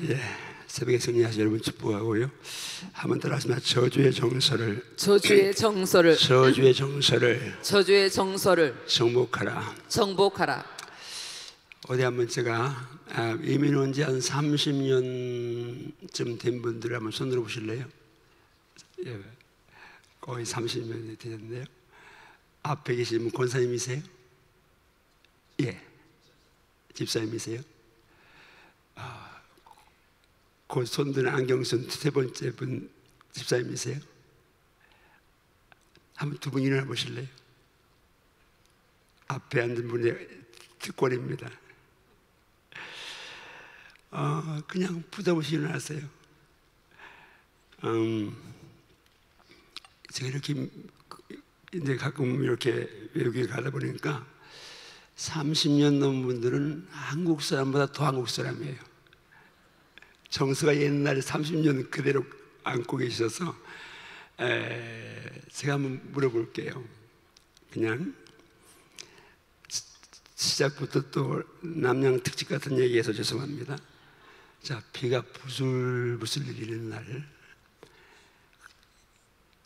예, 새벽에 승리하신 여러분 축복하고요. 한번 따라하시면 저주의 정서를 저주의 정서를 저주의 정서를 저주의 정서를 정복하라. 정복하라. 어디 한번 제가 이민 온 지 한 30년쯤 된 분들 한번 손 들어 보실래요? 예, 거의 30년이 되셨네요. 앞에 계신 분 권사님이세요? 예, 집사님이세요? 그 손드는 안경 쓴 세 번째 분 집사님이세요? 한번 두 분 일어나 보실래요? 앞에 앉은 분의 특권입니다. 그냥 부담 없이 일어나세요. 제가 이렇게 이제 가끔 이렇게 외국에 가다 보니까 30년 넘은 분들은 한국 사람보다 더 한국 사람이에요. 정서가 옛날에 30년 그대로 안고 계셔서 제가 한번 물어볼게요. 그냥 시작부터 또 남양 특집 같은 얘기해서 죄송합니다. 자, 비가 부슬부슬 내리는 날,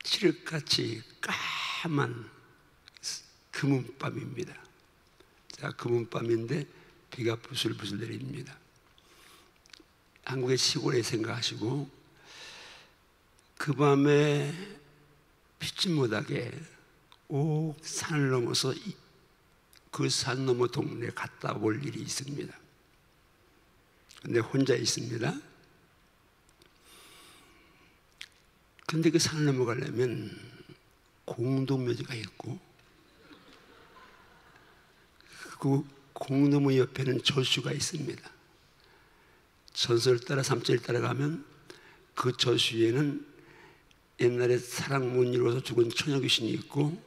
칠흑같이 까만 금은밤입니다. 자, 금은밤인데 비가 부슬부슬 내립니다. 한국의 시골에 생각하시고 그 밤에 피치 못하게 오 산을 넘어서 그 산 너머 동네에 갔다 올 일이 있습니다. 근데 혼자 있습니다. 근데 그 산을 넘어가려면 공동묘지가 있고 그 공동묘 옆에는 저수가 있습니다. 전설을 따라 삼천을 따라가면 그 저수에는 옛날에 사랑 못 이루어서 죽은 처녀 귀신이 있고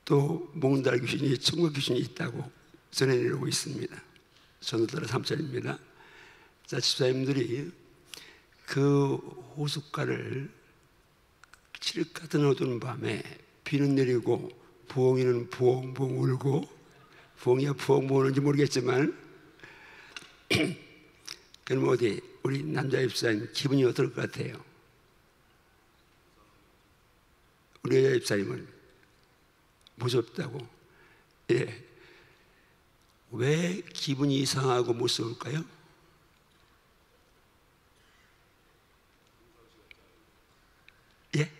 또 몽달 귀신이, 천국 귀신이 있다고 전해 내려오고 있습니다. 전설 따라 삼천입니다. 자, 집사님들이 그 호숫가를 칠흑 같은 어두운 밤에 비는 내리고 부엉이는 부엉부엉 울고, 부엉이가 부엉부엉 우는지 모르겠지만 그럼 어디 우리 남자 집사님 기분이 어떨 것 같아요? 우리 여자 집사님은 무섭다고. 예. 왜 기분이 이상하고 무서울까요? 예?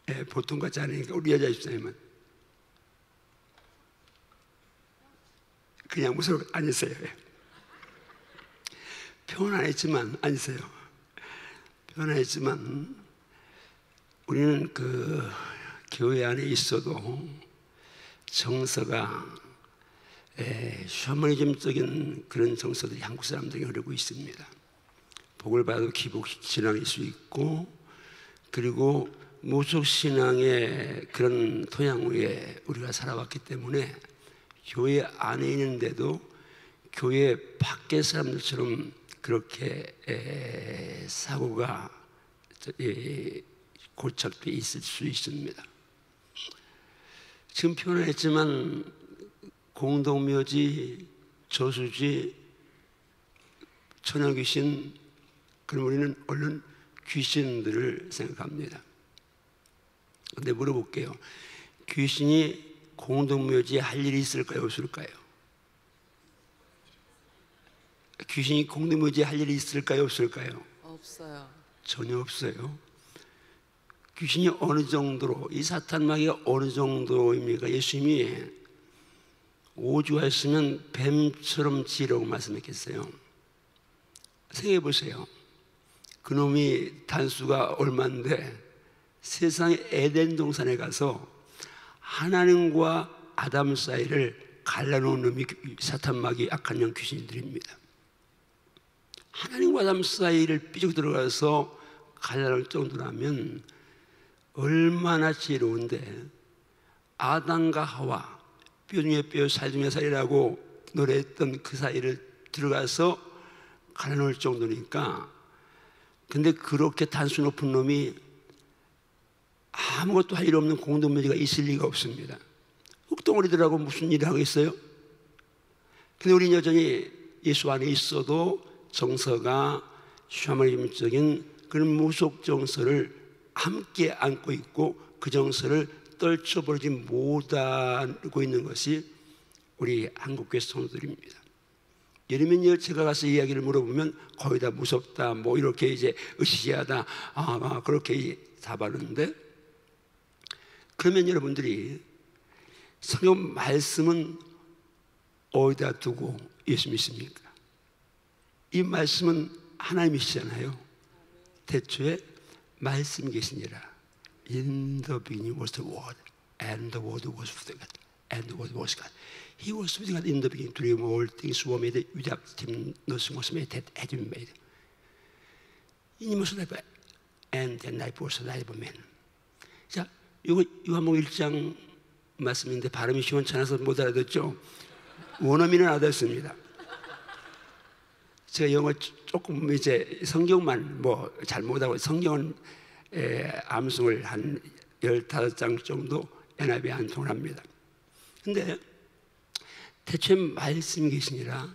예, 보통 같지 않으니까 우리 여자 집사님은 그냥 무서워. 앉으세요. 예. 편안했지만 앉으세요. 편안했지만 우리는 그 교회 안에 있어도 정서가 셔머니즘적인 그런 정서들이 한국 사람들에게 흐르고 있습니다. 복을 받아도 기복 신앙일 수 있고, 그리고 무속 신앙의 그런 토양 위에 우리가 살아왔기 때문에 교회 안에 있는데도 교회 밖의 사람들처럼 그렇게 사고가 고착돼 있을 수 있습니다. 지금 표현했지만 공동묘지, 저수지, 처녀귀신, 그럼 우리는 얼른 귀신들을 생각합니다. 근데 물어볼게요. 귀신이 공동묘지에 할 일이 있을까요? 없을까요? 귀신이 공동묘지에 할 일이 있을까요? 없을까요? 없어요. 전혀 없어요. 귀신이 어느 정도로, 이 사탄 마귀가 어느 정도입니까? 예수님이 오주하였으면 뱀처럼 지라고 말씀했겠어요. 생각해 보세요. 그놈이 단수가 얼마인데 세상의 에덴 동산에 가서 하나님과 아담 사이를 갈라놓은 놈이 사탄 마귀 악한 영 귀신들입니다. 하나님과 아담 사이를 삐죽 들어가서 갈라놓을 정도라면 얼마나 지혜로운데, 아담과 하와 뼈 중에 뼈 살 중에 살이라고 노래했던 그 사이를 들어가서 갈라놓을 정도니까. 근데 그렇게 단수 높은 놈이 아무것도 할 일 없는 공동묘지가 있을 리가 없습니다. 흙덩어리들하고 무슨 일을 하고 있어요? 근데 우리는 여전히 예수 안에 있어도 정서가 샤머니즘적인 그런 무속 정서를 함께 안고 있고 그 정서를 떨쳐버리지 못하고 있는 것이 우리 한국교회 성도들입니다. 예를 들면 제가 가서 이야기를 물어보면 거의 다 무섭다, 뭐 이렇게 이제 으시시하다, 그렇게 답하는데, 그러면 여러분들이 성경 말씀은 어디다 두고 예수 믿습니까? 이 말씀은 하나님이시잖아요. 태초에 말씀이 계시니라. In the beginning was the Word, and the Word was with God, and the Word was God. He was with God in the beginning. To him all things were made. Without him nothing was made that had been made. In him was life, and the life was the life of man. 자, 이거 요한복음 1장 말씀인데 발음이 시원찮아서 못 알아듣죠? 원어민은 알아듣습니다. 제가 영어 조금 이제 성경만 뭐 잘 못하고 성경은 암송을 한 15장 정도 NIV 안 통합니다. 근데 태초에 말씀이 계시니라.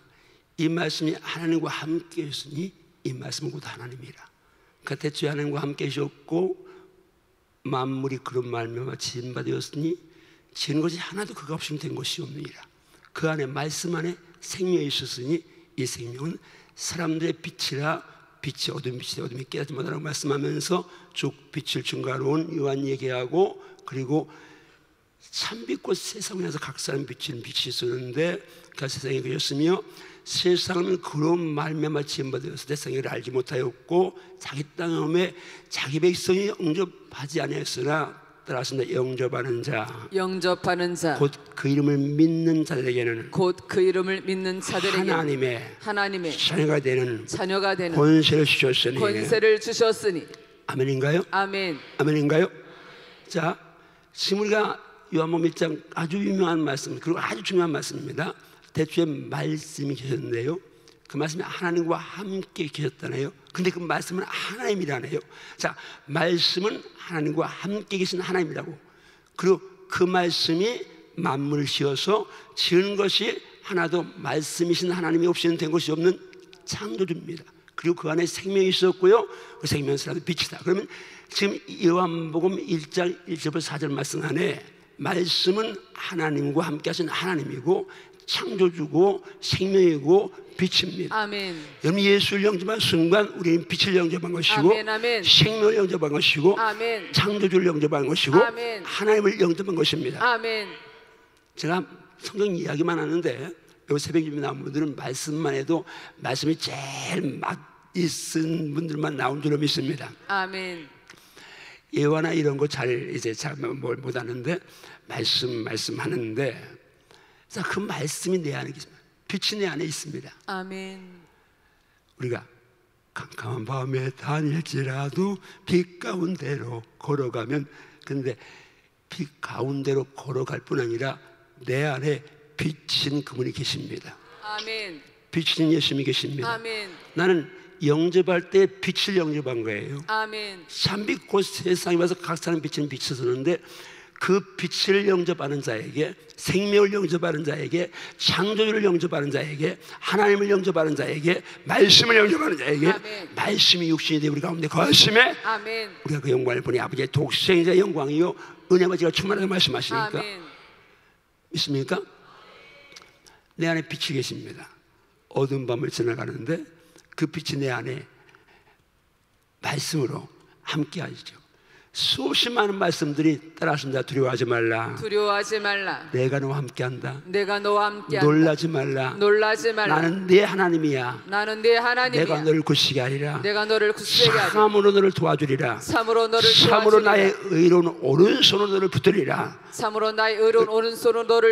이 말씀이 하나님과 함께 있으니 이 말씀은 곧 하나님이라. 그러니까 태초에 하나님과 함께 계셨고 만물이 그런 말미암아 지은 바 되었으니 지은 것이 하나도 그가 없으면 된 것이 없느니라. 그 안에 말씀 안에 생명이 있었으니 이 생명은 사람들의 빛이라. 빛이 어둠 빛이 어둠이 깨닫지 못하라고 말씀하면서 쭉 빛을 증거하러 온 요한 얘기하고, 그리고 참빛과 세상 위에서 각 사람 비치는 빛이 있었는데 그 세상에 계셨으며 세상은 그런 말미암아 지은 바 되어서 세상을 알지 못하였고 자기 땅에 자기 백성이 영접하지 아니하였으나 따라서 영접하는 자 곧 그 이름을 믿는 자들에게는 하나님의 자녀가 되는 권세를 주셨으니 아멘인가요? 아멘인가요? 자, 지금 우리가 요한복음 1장 아주 유명한 말씀, 그리고 아주 중요한 말씀입니다. 태초에 말씀이 계셨는데요, 그 말씀이 하나님과 함께 계셨다네요. 근데 그 말씀은 하나님이라네요. 자, 말씀은 하나님과 함께 계신 하나님이라고. 그리고 그 말씀이 만물을 지어서 지은 것이 하나도 말씀이신 하나님이 없이는 된 것이 없는 창조주입니다. 그리고 그 안에 생명이 있었고요, 그 생명은 사람의 빛이다. 그러면 지금 요한복음 1장 1절부터 4절 말씀 안에 말씀은 하나님과 함께 하신 하나님이고 창조주고 생명이고 빛입니다. 아멘. 여러분 예수를 영접한 순간 우리는 빛을 영접한 것이고 생명을 영접한 것이고 창조주를 영접한 것이고 하나님을 영접한 것입니다. 아멘. 제가 성경 이야기만 하는데 여기 새벽 예배 나온 분들은 말씀만 해도 말씀이 제일 맛있은 분들만 나온 줄로 믿습니다. 아멘. 예화나 이런 거 잘 뭘 못 하는데 말씀 하는데, 자, 그 말씀이 내 안에 있습니다. 빛이 내 안에 있습니다. 아멘. 우리가 캄캄한 밤에 다닐지라도 빛 가운데로 걸어가면, 근데 빛 가운데로 걸어갈 뿐 아니라 내 안에 빛인 그분이 계십니다. 아멘. 빛인 예수님이 계십니다. 아멘. 나는 영접할 때 빛을 영접한 거예요. 아멘. 참빛 곧 세상에 와서 각 사람 빛은 비춰서는데 그 빛을 영접하는 자에게, 생명을 영접하는 자에게, 창조주를 영접하는 자에게, 하나님을 영접하는 자에게, 말씀을 영접하는 자에게 아멘. 말씀이 육신이 되어 우리 가운데 거하심에 아멘. 우리가 그 영광을 보니 아버지의 독생자의 영광이요 은혜와 지혜가 충만하게 말씀하시니까 아멘. 믿습니까? 내 안에 빛이 계십니다. 어두운 밤을 지나가는데 그 빛이 내 안에 말씀으로 함께 하시죠. 수없이 많은 말씀들이 따라하신다. 두려워하지 말라. 내가 너와 함께한다. 놀라지 말라. 나는 네 하나님이야. 내가 너를 굳세게 하리라. 참으로 너를 도와주리라. 참으로 나의 의로운 오른손으로 너를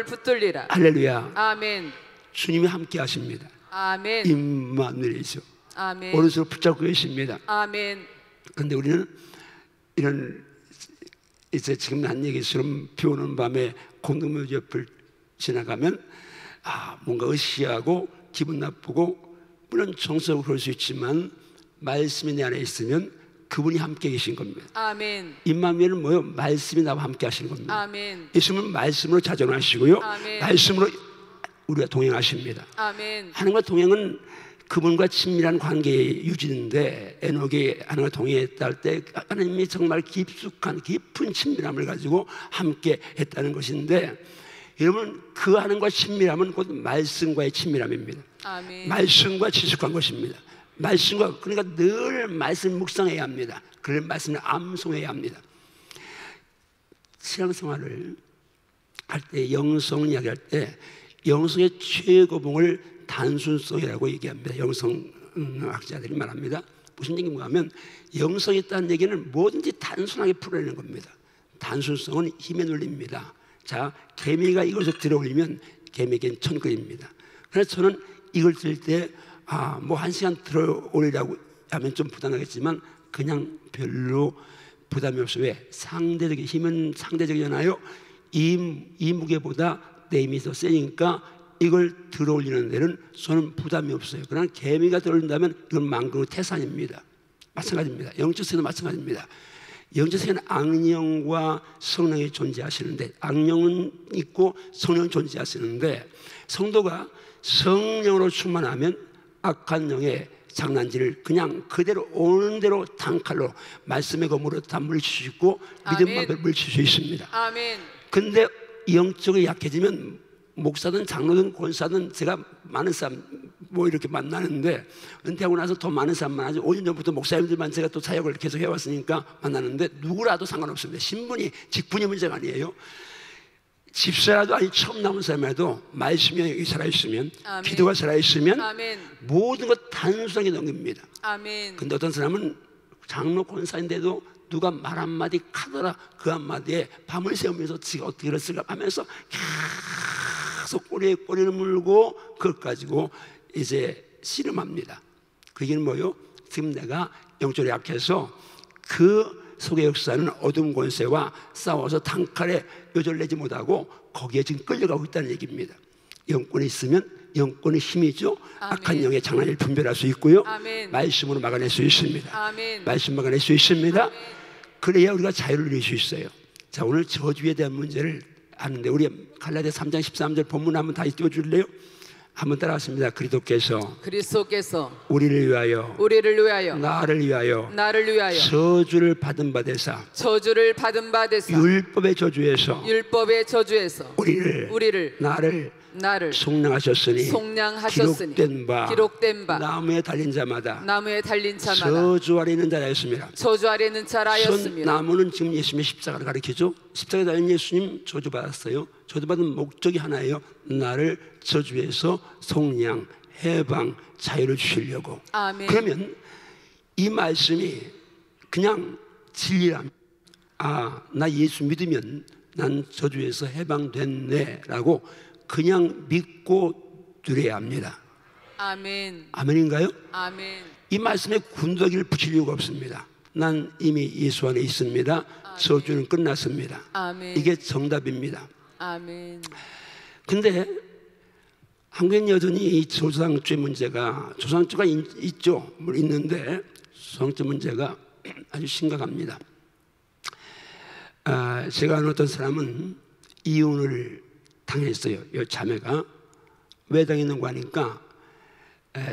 붙들리라. 할렐루야. 아멘. 주님이 함께 하십니다. 아멘. 임마누엘이죠. 아멘. 오른손을 붙잡고 계십니다. 아멘. 그런데 우리는 이런 이제 지금 한 얘기처럼 비 오는 밤에 공동묘 옆을 지나가면 뭔가 으시하고 기분 나쁘고, 물론 정서로 그럴 수 있지만 말씀이 내 안에 있으면 그분이 함께 계신 겁니다. 아멘. 임마누엘은 뭐요? 말씀이 나와 함께 하시는 겁니다. 아멘. 예수님은 말씀으로 자존하시고요, 아멘. 말씀으로 우리가 동행하십니다. 아멘. 하나님과 동행은 그분과 친밀한 관계의 유지인데, 에녹이 하나님과 동행했다 할 때 하나님이 정말 깊숙한 깊은 친밀함을 가지고 함께 했다는 것인데, 여러분 그 하나님과 친밀함은 곧 말씀과의 친밀함입니다. 아멘. 말씀과 친숙한 것입니다. 말씀과, 그러니까 늘 말씀 묵상해야 합니다. 그럴 말씀을 암송해야 합니다. 신앙생활을 할 때, 영성 이야기할 때 영성의 최고봉을 단순성이라고 얘기합니다. 영성학자들이 말합니다. 무슨 얘기인가 하면, 영성이 있다는 얘기는 뭐든지 단순하게 풀어내는 겁니다. 단순성은 힘의 논리입니다. 자, 개미가 이것을 들어올리면 개미에겐 천근입니다. 그래서 저는 이걸 들 때 뭐 1시간 들어올리라고 하면 좀 부담하겠지만 그냥 별로 부담이 없어요. 왜? 상대적인 힘은 상대적이잖아요. 이 무게보다 내 힘이 더 세니까 이걸 들어올리는 데는 저는 부담이 없어요. 그러나 개미가 들어올린다면 이건 망국의 태산입니다. 마찬가지입니다. 영적 세계도 마찬가지입니다. 영적 세계는 악령과 성령이 존재하시는데, 악령은 있고 성령은 존재하시는데, 성도가 성령으로 충만하면 악한 영의 장난질을 그냥 그대로 오는 대로 단칼로 말씀의 검으로 다 물리칠 수 있고 믿음만 물리칠 수 있습니다. 아멘. 근데 영적으로 약해지면 목사든 장로든 권사든, 제가 많은 사람 뭐 이렇게 만나는데, 은퇴하고 나서 더 많은 사람 만나죠. 5년 전부터 목사님들만 제가 또 사역을 계속 해왔으니까 만나는데, 누구라도 상관없습니다. 신분이, 직분이 문제가 아니에요. 집사라도 아니 처음 나온 사람이라도 말씀이 살아있으면, 아멘. 기도가 살아있으면 아멘. 모든 것 단순하게 넘깁니다. 아멘. 근데 어떤 사람은 장로 권사인데도 누가 말 한마디 하더라, 그 한마디에 밤을 새우면서 지가 어떻게 그랬을까 하면서 계속 꼬리에 꼬리를 물고 그걸 가지고 이제 씨름합니다. 그 얘기는 뭐요? 지금 내가 영적으로 약해서 그 속의 역사는 어둠 권세와 싸워서 단칼에 요절내지 못하고 거기에 지금 끌려가고 있다는 얘기입니다. 영권이 있으면 영권의 힘이죠. 아멘. 악한 영의 장난을 분별할 수 있고요. 아멘. 말씀으로 막아낼 수 있습니다. 아멘. 말씀 막아낼 수 있습니다. 아멘. 그래야 우리가 자유를 누릴 수 있어요. 자, 오늘 저주에 대한 문제를 하는데, 우리 갈라디아 3장 13절 본문 한번 다시 띄워줄래요? 한번 따라하십니다. 그리스도께서 우리를 위하여 나를 위하여 저주를 받은 바 되사 율법의 저주에서 우리를 나를 속량하셨으니 기록된 바 나무에 달린 자마다 저주 아래 있는 자라였습니다. 나무는 지금 예수님의 십자가를 가리키죠. 십자가에 달린 예수님 저주받았어요. 저주받은 목적이 하나예요. 나를 저주에서 속량, 해방, 자유를 주시려고. 아멘. 그러면 이 말씀이 그냥 진리라면, 나 예수 믿으면 난 저주에서 해방됐네 라고 그냥 믿고 누려야 합니다. 아멘. 아멘인가요? 아멘. 이 말씀에 군더기를 붙일 이유가 없습니다. 난 이미 예수 안에 있습니다. 저주는 끝났습니다. 아멘. 이게 정답입니다. 아멘. 근데 한국엔 여전히 이 조상죄 문제가, 조상죄가 있죠. 물론 있는데 조상죄 문제가 아주 심각합니다. 제가 아는 어떤 사람은 이혼을 당했어요. 이 자매가. 왜 당했는가 하니까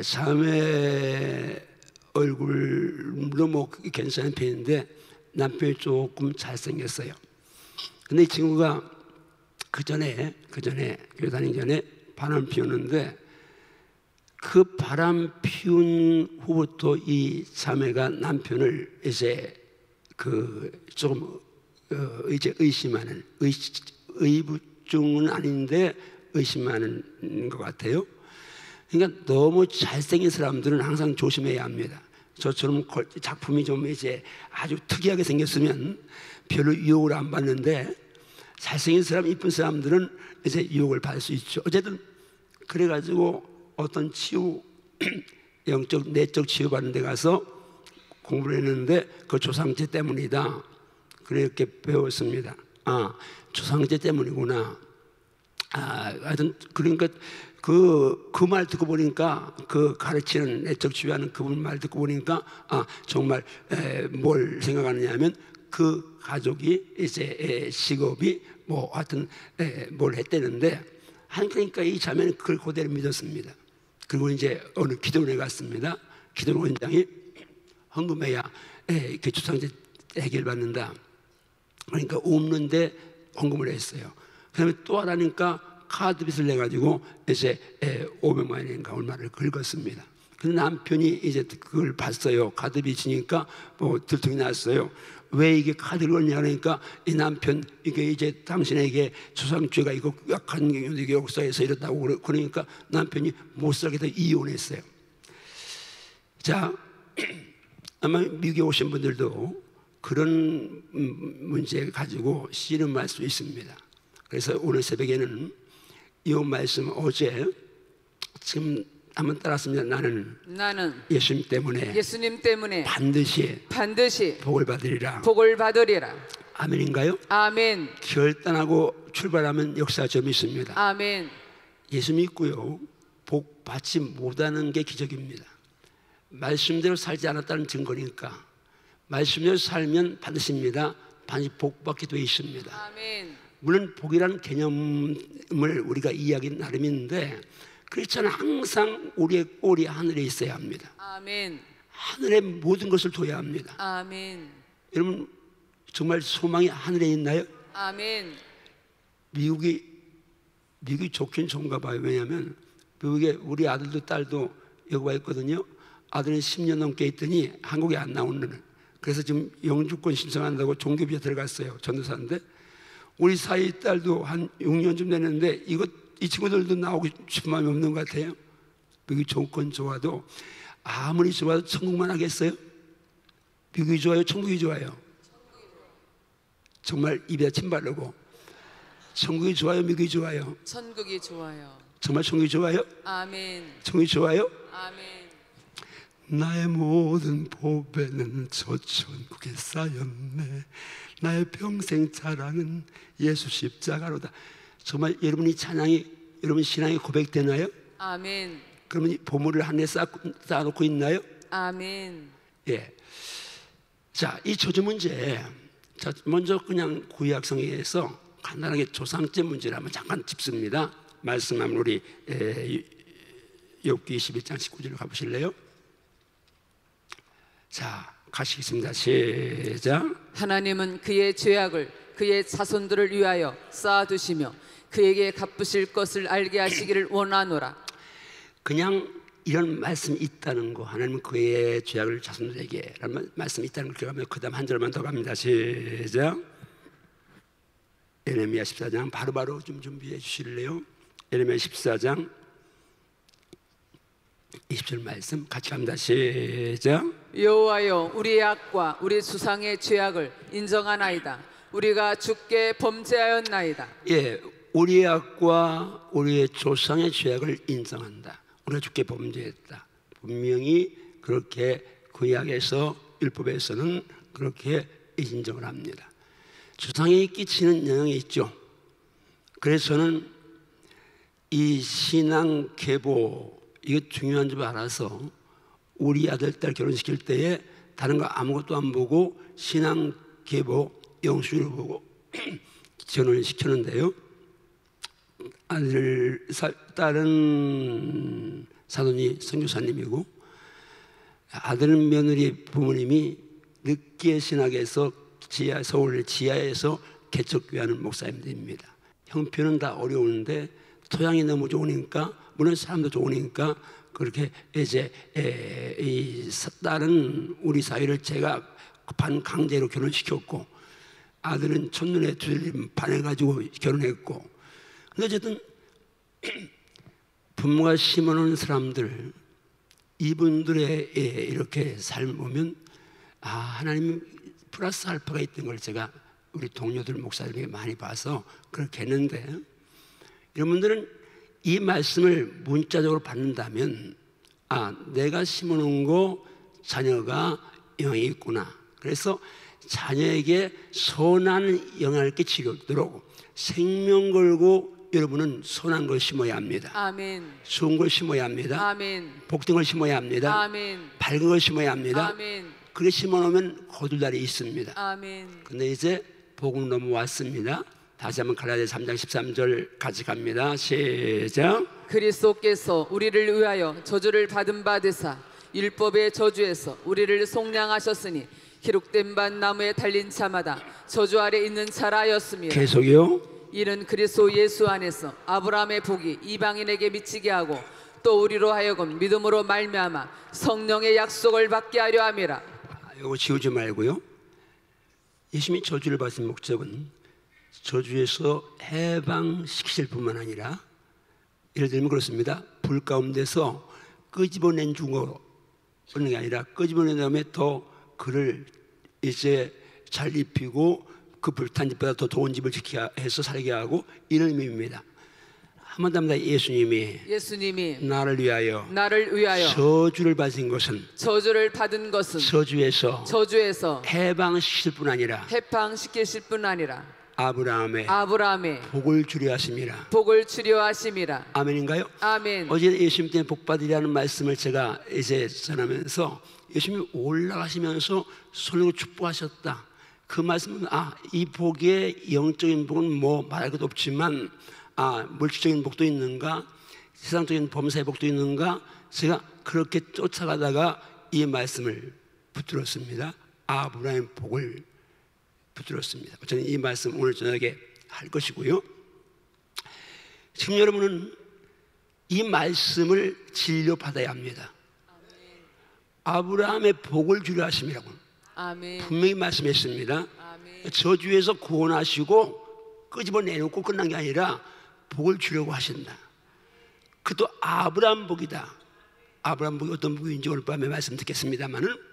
자매 얼굴도 뭐 괜찮은 편인데 남편이 조금 잘생겼어요. 근데 이 친구가 그 전에 교회 다니기 전에 바람 피우는데, 그 바람 피운 후부터 이 자매가 남편을 이제 조금 이제 의심하는, 의부증은 아닌데 의심하는 것 같아요. 그러니까 너무 잘생긴 사람들은 항상 조심해야 합니다. 저처럼 작품이 좀 이제 아주 특이하게 생겼으면 별로 유혹을 안 받는데, 잘생긴 사람, 이쁜 사람들은 이제 유혹을 받을 수 있죠. 어쨌든 그래가지고 어떤 치유, 영적 내적 치유받는 데 가서 공부를 했는데 그 조상죄 때문이다. 그렇게 배웠습니다. 조상죄 때문이구나. 하여튼 그러니까 그 말 듣고 보니까, 그 가르치는 내적 치유하는 그분 말 듣고 보니까 정말 뭘 생각하느냐면, 그 가족이 이제 직업이 뭐 하여튼 뭘 했다는데, 그러니까 이 자매는 그걸 그대로 믿었습니다. 그리고 이제 어느 기도원에 갔습니다. 기도원 원장이 헌금해야 그 주상제 해결받는다. 그러니까 없는데 헌금을 했어요. 그다음에 또 하라니까 카드빚을 내가지고 이제 500만 원인가 얼마를 긁었습니다. 근데 남편이 이제 그걸 봤어요. 카드빚이니까 뭐 들통이 났어요. 왜 이게 카드를 걷냐 그러니까 이 남편 이게 이제 당신에게 조상죄가 이거 약한 이게 역사에서 이렇다고 그러니까 남편이 못 살게 해서 이혼했어요. 자, 아마 미국에 오신 분들도 그런 문제 가지고 씨름할 수 있습니다. 그래서 오늘 새벽에는 이 말씀 어제 지금 한번 따랐습니다. 나는 예수님 때문에 반드시 복을 받으리라. 아멘인가요? 아멘. 결단하고 출발하면 역사가 좀 있습니다. 아멘. 예수 믿고요 복 받지 못하는 게 기적입니다. 말씀대로 살지 않았다는 증거니까 말씀대로 살면 반드시입니다. 반드시 복 받게 되어 있습니다. 아멘. 물론 복이라는 개념을 우리가 이해하기 나름인데 그렇잖아. 항상 우리의 꼴이 하늘에 있어야 합니다. 아멘. 하늘에 모든 것을 둬야 합니다. 아멘. 여러분 정말 소망이 하늘에 있나요? 아멘. 미국이 좋긴 좋은가 봐요. 왜냐하면 미국에 우리 아들도 딸도 여기 와 있거든요. 아들은 10년 넘게 있더니 한국에 안 나오는. 그래서 지금 영주권 신청한다고 종교비자 들어갔어요. 전도사인데 우리 사이 딸도 한 6년쯤 됐는데 이 친구들도 나오고 싶은 마음이 없는 것 같아요. 미국이 조건 좋아도 아무리 좋아도 천국만 하겠어요? 미국이 좋아요? 천국이 좋아요? 정말 입에 침 바르고 천국이 좋아요? 미국이 좋아요? 천국이 좋아요. 정말 천국이 좋아요? 아멘. 천국이 좋아요? 아멘. 나의 모든 보배는 저 천국에 쌓였네. 나의 평생 자랑은 예수 십자가로다. 정말 여러분이 찬양이 여러분 신앙이 고백되나요? 아멘. 그러면 보물을 하늘에 쌓아놓고 있나요? 아멘. 예. 자, 이 저주 문제. 자, 먼저 그냥 구약성에서 간단하게 조상죄 문제를 한번 잠깐 짚습니다. 말씀하면 우리 욥기 21장 19절로 가보실래요? 자, 가시겠습니다. 시작. 하나님은 그의 죄악을 그의 자손들을 위하여 쌓아두시며 그에게 갚으실 것을 알게 하시기를 원하노라. 그냥 이런 말씀이 있다는 거. 하나님은 그의 죄악을 자손들에게 라는 말씀이 있다는 걸 기억하면 그 다음 한 절만 더 갑니다. 시작. 예레미야 14장 바로바로 좀 준비해 주실래요? 예레미야 14장 20절 말씀 같이 갑니다. 시작. 여호와여 우리의 악과 우리 주상의 죄악을 인정하나이다. 우리가 주께 범죄하였나이다. 예, 우리의 악과 우리의 조상의 죄악을 인정한다. 우리가 주께 범죄했다. 분명히 그렇게 구약에서 율법에서는 그렇게 인정을 합니다. 조상에 끼치는 영향이 있죠. 그래서 저는 이 신앙 계보 이게 중요한 줄 알아서 우리 아들 딸 결혼시킬 때에 다른 거 아무것도 안 보고 신앙 계보 영수를 보고 결혼을 시켰는데요. 딸은 사돈이 선교사님이고 아들은 며느리 부모님이 늦게 신학에서 서울 지하에서 개척교회하는 목사님들입니다. 형편은 다 어려운데 토양이 너무 좋으니까 물론 사람도 좋으니까 그렇게 이제 이 딸은 우리 사회를 제가 반강제로 결혼시켰고 아들은 첫눈에 두들림 반해가지고 결혼했고 근데 어쨌든 부모가 심어놓은 사람들 이분들의 이렇게 삶을 보면 하나님 플러스 알파가 있던 걸 제가 우리 동료들 목사들에게 많이 봐서 그렇게 했는데 여러분들은 이 말씀을 문자적으로 받는다면 내가 심어놓은 거 자녀가 영향이 있구나. 그래서 자녀에게 선한 영향을 끼치도록 생명 걸고 여러분은 선한 걸 심어야 합니다. 아멘. 좋은 걸 심어야 합니다. 아멘. 복된 걸 심어야 합니다. 아멘. 밝은 걸 심어야 합니다. 아멘. 그렇게 심어놓으면 거둘날이 있습니다. 아멘. 근데 이제 복음 넘어왔습니다. 다시 한번 갈라디아서 3장 13절 같이 갑니다. 시작. 그리스도께서 우리를 위하여 저주를 받은 바 되사 율법의 저주에서 우리를 속량하셨으니 기록된 바 나무에 달린 자마다 저주 아래 있는 자라였습니다. 계속요. 이는 그리스도 예수 안에서 아브라함의 복이 이방인에게 미치게 하고 또 우리로 하여금 믿음으로 말미암아 성령의 약속을 받게 하려 함이라. 이거 지우지 말고요. 예수님이 저주를 받은 목적은 저주에서 해방시키실 뿐만 아니라, 예를 들면 그렇습니다. 불 가운데서 끄집어낸 중으로 오는 게 아니라 끄집어낸 다음에 더 그를 이제 잘 입히고 그 불탄 집보다 더 더운 집을 지키게 해서 살게 하고, 이런 의미입니다. 한 번 더 합니다. 예수님이 나를 위하여 저주를 받은 것은 저주에서 해방시킬 뿐 아니라 아브라함의 복을 주려 하심이라. 아멘인가요? 아멘. 어제 예수님 때문에 복 받으리라는 말씀을 제가 이제 전하면서, 예수님이 올라가시면서 손으로 축복하셨다. 그 말씀은 이 복의 영적인 복은 뭐 말할 것도 없지만 물질적인 복도 있는가, 세상적인 범사의 복도 있는가, 제가 그렇게 쫓아가다가 이 말씀을 붙들었습니다. 아브라함의 복을 붙들었습니다. 저는 이 말씀 오늘 저녁에 할 것이고요. 지금 여러분은 이 말씀을 진료받아야 합니다. 아브라함의 복을 주려 하심이라고 분명히 말씀했습니다. 저주에서 구원하시고 끄집어내놓고 끝난 게 아니라 복을 주려고 하신다. 그것도 아브라함 복이다. 아브라함 복이 어떤 복인지 오늘 밤에 말씀 듣겠습니다마는,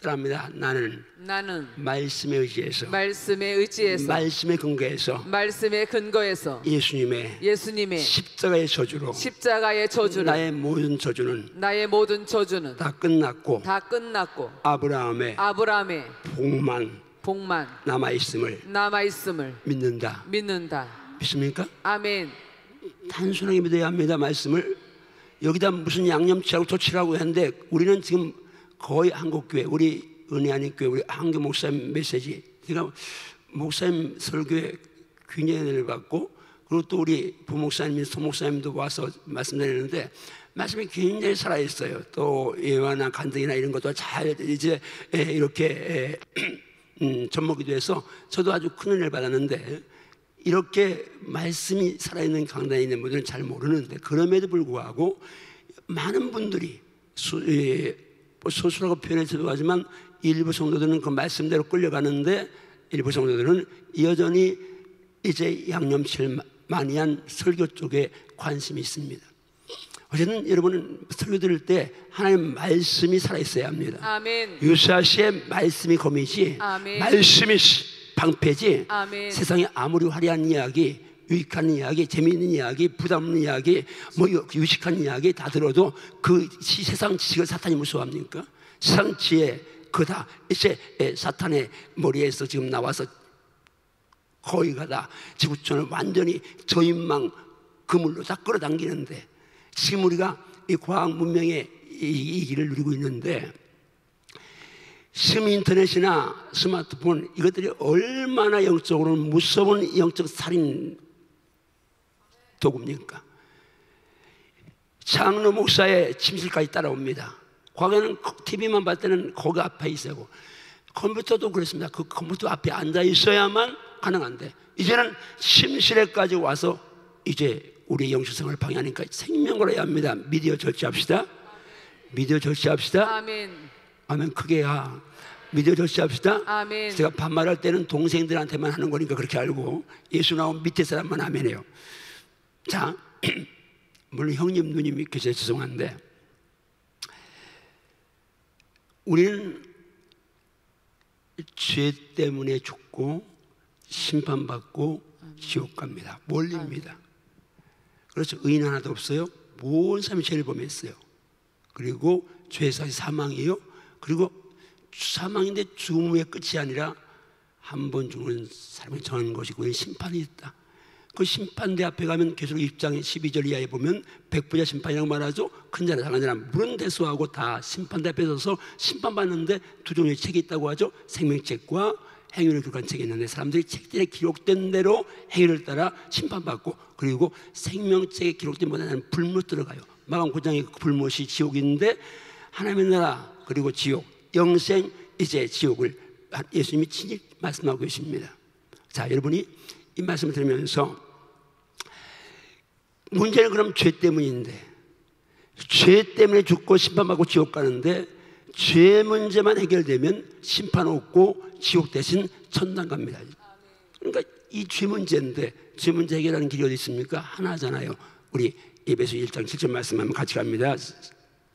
따라합니다. 나는 말씀에 의지해서 말씀의 근거에서 예수님의 십자가의 저주로 나의 모든 저주는 다 끝났고 아브라함의 복만 남아있음을 믿는다. 믿습니까? 아멘. 단순하게 믿어야 합니다. 말씀을 여기다 무슨 양념치하고 토치라고 했는데, 우리는 지금 거의 한국교회, 우리 은혜하는 교회, 우리 한교 목사님 메시지, 제가 목사님 설교에 굉장히 은혜를 받고, 그리고 또 우리 부목사님, 소목사님도 와서 말씀드리는데 말씀이 굉장히 살아있어요. 또 예화나 간증이나 이런 것도 잘 이제 이렇게 접목이 돼서 저도 아주 큰 은혜를 받았는데, 이렇게 말씀이 살아있는 강단에 있는 분들은 잘 모르는데, 그럼에도 불구하고 많은 분들이 소수라고 표현해서도 하지만 일부 성도들은 그 말씀대로 끌려가는데, 일부 성도들은 여전히 이제 양념칠 많이한 설교 쪽에 관심이 있습니다. 어쨌든 여러분은 설교 들을 때 하나님 말씀이 살아있어야 합니다. 아멘. 유사시의 말씀이 검이지, 말씀이 방패지. 아멘. 세상에 아무리 화려한 이야기, 유익한 이야기, 재미있는 이야기, 부담 없는 이야기, 뭐 유식한 이야기 다 들어도 그 세상 지식을 사탄이 무서워합니까? 세상 지혜 그거 다 이제 사탄의 머리에서 지금 나와서 거의 가다 지구촌을 완전히 저인망 그물로 다 끌어당기는데, 지금 우리가 이 과학 문명의 이 길을 누리고 있는데, 지금 인터넷이나 스마트폰 이것들이 얼마나 영적으로 무서운 영적 살인 도구입니까? 장로 목사의 침실까지 따라옵니다. 과거에는 TV만 봤을 때는 거기 앞에 있어요. 컴퓨터도 그렇습니다. 그 컴퓨터 앞에 앉아 있어야만 가능한데, 이제는 침실에까지 와서 이제 우리 영수생활을 방해하니까 생명 걸어야 합니다. 미디어 절제합시다. 아멘. 아멘. 크게야. 미디어 절제합시다. 아멘. 제가 반말할 때는 동생들한테만 하는 거니까 그렇게 알고, 예수 나온 밑에 사람만 아멘해요. 자, 물론 형님 누님이 계셔서 죄송한데, 우리는 죄 때문에 죽고 심판받고 지옥 갑니다. 몰립니다. 그렇죠. 의인 하나도 없어요. 모든 사람이 죄를 범했어요. 그리고 죄사이 사망이에요. 그리고 사망인데 죽음의 끝이 아니라 한 번 죽는 사람이 정하는 것이고, 심판이 있다. 그 심판대 앞에 가면 계속 6장 12절 이하에 보면 백부자 심판이라고 말하죠. 큰 자나 작은 자나 물은 대수하고 다 심판대 앞에 서서 심판받는데 두 종류의 책이 있다고 하죠. 생명책과 행위를 기록한 책이 있는데 사람들이 책들에 기록된 대로 행위를 따라 심판받고 그리고 생명책에 기록된 보다는 불못 들어가요. 마감 9장에 불못이 지옥인데 하나님의 나라 그리고 지옥 영생 이제 지옥을 예수님이 친히 말씀하고 계십니다. 자, 여러분이 이 말씀을 들으면서 문제는 그럼 죄 때문인데 죄 때문에 죽고 심판받고 지옥 가는데 죄 문제만 해결되면 심판 없고 지옥 대신 천당 갑니다. 그러니까 이 죄 문제인데 죄 문제 해결하는 길이 어디 있습니까? 하나잖아요. 우리 에베소 1장 7절 말씀 한번 같이 갑니다.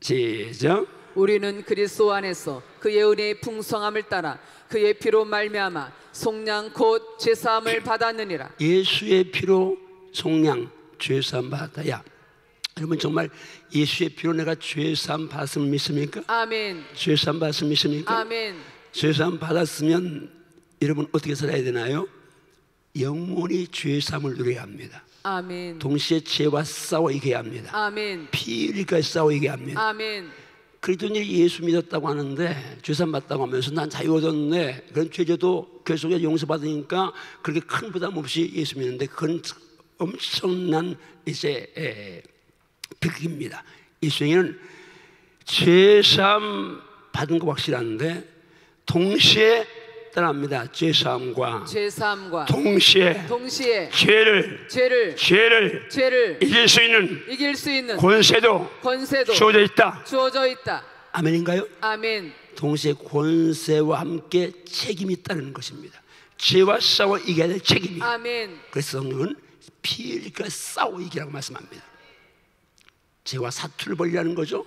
시작. 우리는 그리스도 안에서 그의 은혜의 풍성함을 따라 그의 피로 말미암아 속량 곧 죄사함을 받았느니라. 예수의 피로 속량 죄사함 받았다. 여러분 정말 예수의 피로 내가 죄사함 받았음을 믿습니까? 아멘. 죄사함 받았음을 믿습니까? 아멘. 죄사함 받았으면 여러분 어떻게 살아야 되나요? 영원히 죄사함을 누려야 합니다. 아멘. 동시에 죄와 싸워 이겨야 합니다. 아멘. 피 흘릴까 싸워 이겨야 합니다. 아멘. 그리스도인이 예수 믿었다고 하는데 죄사함 받다고 하면서 난 자유 얻었네 그런 죄져도 계속해서 용서받으니까 그렇게 큰 부담 없이 예수 믿는데 그건 엄청난 이제 비극입니다. 예수님은 죄사함 받은 거 확실한데 동시에 따라합니다. 죄사함과 동시에 죄를 이길 수 있는 권세도 주어져 있다. 아멘인가요? 아멘. 동시에 권세와 함께 책임이 있다는 것입니다. 죄와 싸워 이겨야 될 책임이. 아멘. 그래서 성령은 피 흘리까 싸워 이기라고 말씀합니다. 죄와 사투를 벌이라는 거죠.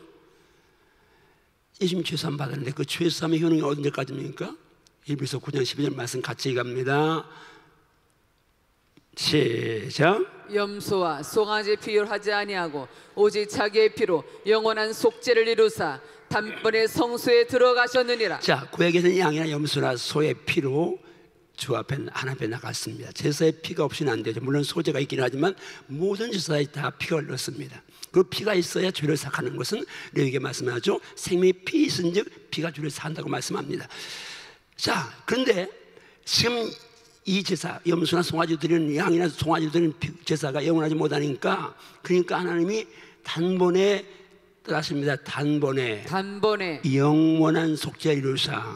예수님 죄사함 받았는데 그 죄사함의 효능이 언제까지입니까? 히브리서 9장 12절 말씀 같이 갑니다. 시작. 염소와 송아지 비율하지 아니하고 오직 자기의 피로 영원한 속죄를 이루사 단번에 성소에 들어가셨느니라. 자, 구약에서는 양이나 염소나 소의 피로 주 앞에 하나님 앞에 나갔습니다. 제사에 피가 없이는 안 되죠. 물론 소재가 있긴 하지만 모든 제사에 다 피가 흘렀습니다. 그 피가 있어야 죄를 사하는 것은 레위기에 말씀하죠. 생명의 피 있은즉 피가 죄를 사한다고 말씀합니다. 자, 그런데 지금 이 제사, 염소나 송아지 드리는 양이나 송아지 드리는 제사가 영원하지 못하니까 그러니까 하나님이 단번에 따랐습니다. 단번에 영원한 속죄를 이루사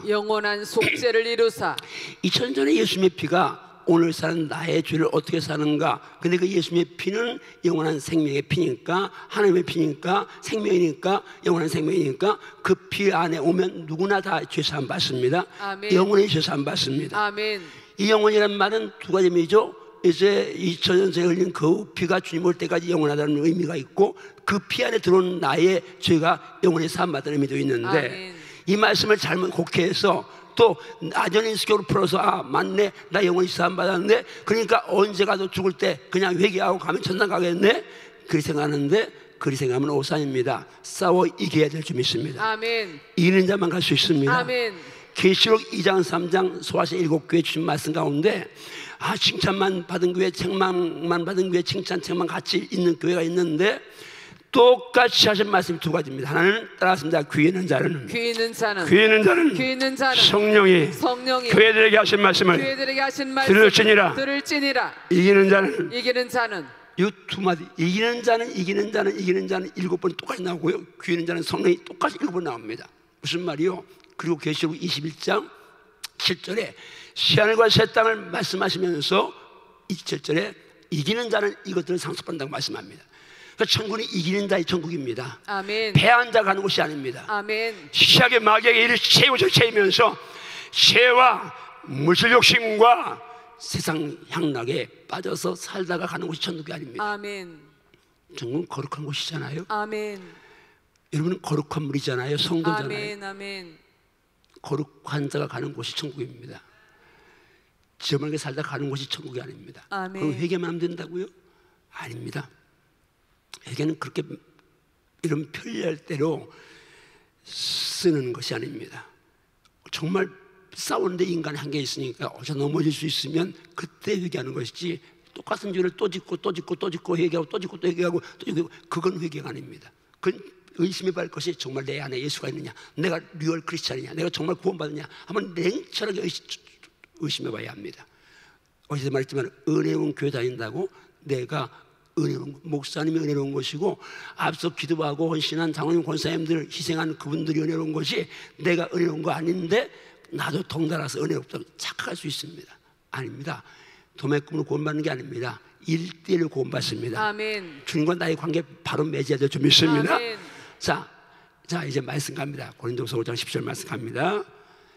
2000년 전에 예수님의 피가 오늘 사는 나의 죄를 어떻게 사는가. 근데 그 예수님의 피는 영원한 생명의 피니까 하나님의 피니까 생명이니까 영원한 생명이니까 그 피 안에 오면 누구나 다 죄사함 받습니다. 아멘. 영원히 죄사함 받습니다. 아멘. 이 영원이라는 말은 두 가지 의미죠. 이제 2000년 전에 흘린 그 피가 주님 올 때까지 영원하다는 의미가 있고 그 피 안에 들어온 나의 죄가 영원히 사함받다는 의미도 있는데 아멘. 이 말씀을 잘못 곡해해서 또 아전인수격으로 풀어서 맞네 나 영원히 사함받았는데 그러니까 언제 가도 죽을 때 그냥 회개하고 가면 천당 가겠네 그렇게 생각하는데 그렇게 생각하면 오산입니다. 싸워 이겨야 될 줄 믿습니다. 아멘. 이기는 자만 갈 수 있습니다. 아멘. 계시록 2장 3장 소아시 7교회 주신 말씀 가운데 칭찬만 받은 교회 책망만 받은 교회 칭찬 책만 같이 있는 교회가 있는데 똑같이 하신 말씀이 두 가지입니다. 하나는 따랐습니다. 귀 있는 자는 성령이 교회들에게 하신 말씀을 들을지니라. 이기는 자는 이 두 마디 이기는 자는 7번 똑같이 나오고요. 귀 있는 자는 성령이 똑같이 7번 나옵니다. 무슨 말이요? 그리고 계시록 21장 7절에 새하늘과 새 땅을 말씀하시면서 27절에 이기는 자는 이것들을 상속받는다고 말씀합니다. 그러니까 천국은 이기는 자의 천국입니다. 아멘. 패한 자 가는 곳이 아닙니다. 아멘. 시작의 마귀에게 이를 채이면서 죄와 물질 욕심과 세상 향락에 빠져서 살다가 가는 곳이 천국이 아닙니다. 아멘. 천국은 거룩한 곳이잖아요. 아멘. 여러분은 거룩한 물이잖아요. 성도잖아요. 아멘. 아멘. 거룩한 자가 가는 곳이 천국입니다. 지저분하게 살다 가는 곳이 천국이 아닙니다. 아멘. 그럼 회개만 하면 된다고요? 아닙니다. 회개는 그렇게 이런 편리할 대로 쓰는 것이 아닙니다. 정말 싸우는데 인간의 한계가 있으니까 어저 넘어질 수 있으면 그때 회개하는 것이지 똑같은 죄를 또 짓고 회개하고 또 짓고 또 회개하고 그건 회개가 아닙니다. 그건 의심해 볼 것이 정말 내 안에 예수가 있느냐, 내가 리얼 크리스찬이냐, 내가 정말 구원받느냐 한번 냉철하게 의심해봐야 합니다. 어제도 말했지만 은혜로운 교회 다닌다고 내가 은혜로운 목사님이 은혜로운 것이고 앞서 기도하고 헌신한 장로님 권사님들 희생한 그분들이 은혜로운 것이 내가 은혜로운 거 아닌데 나도 덩달아서 은혜롭다고 착각할 수 있습니다. 아닙니다. 도매금으로 구원받는 게 아닙니다. 1대1로 구원받습니다. 아멘. 주님과 나의 관계 바로 맺어야 될 줄 믿습니다. 아멘. 자 이제 말씀 갑니다. 고린도서 5장 10절 말씀 갑니다.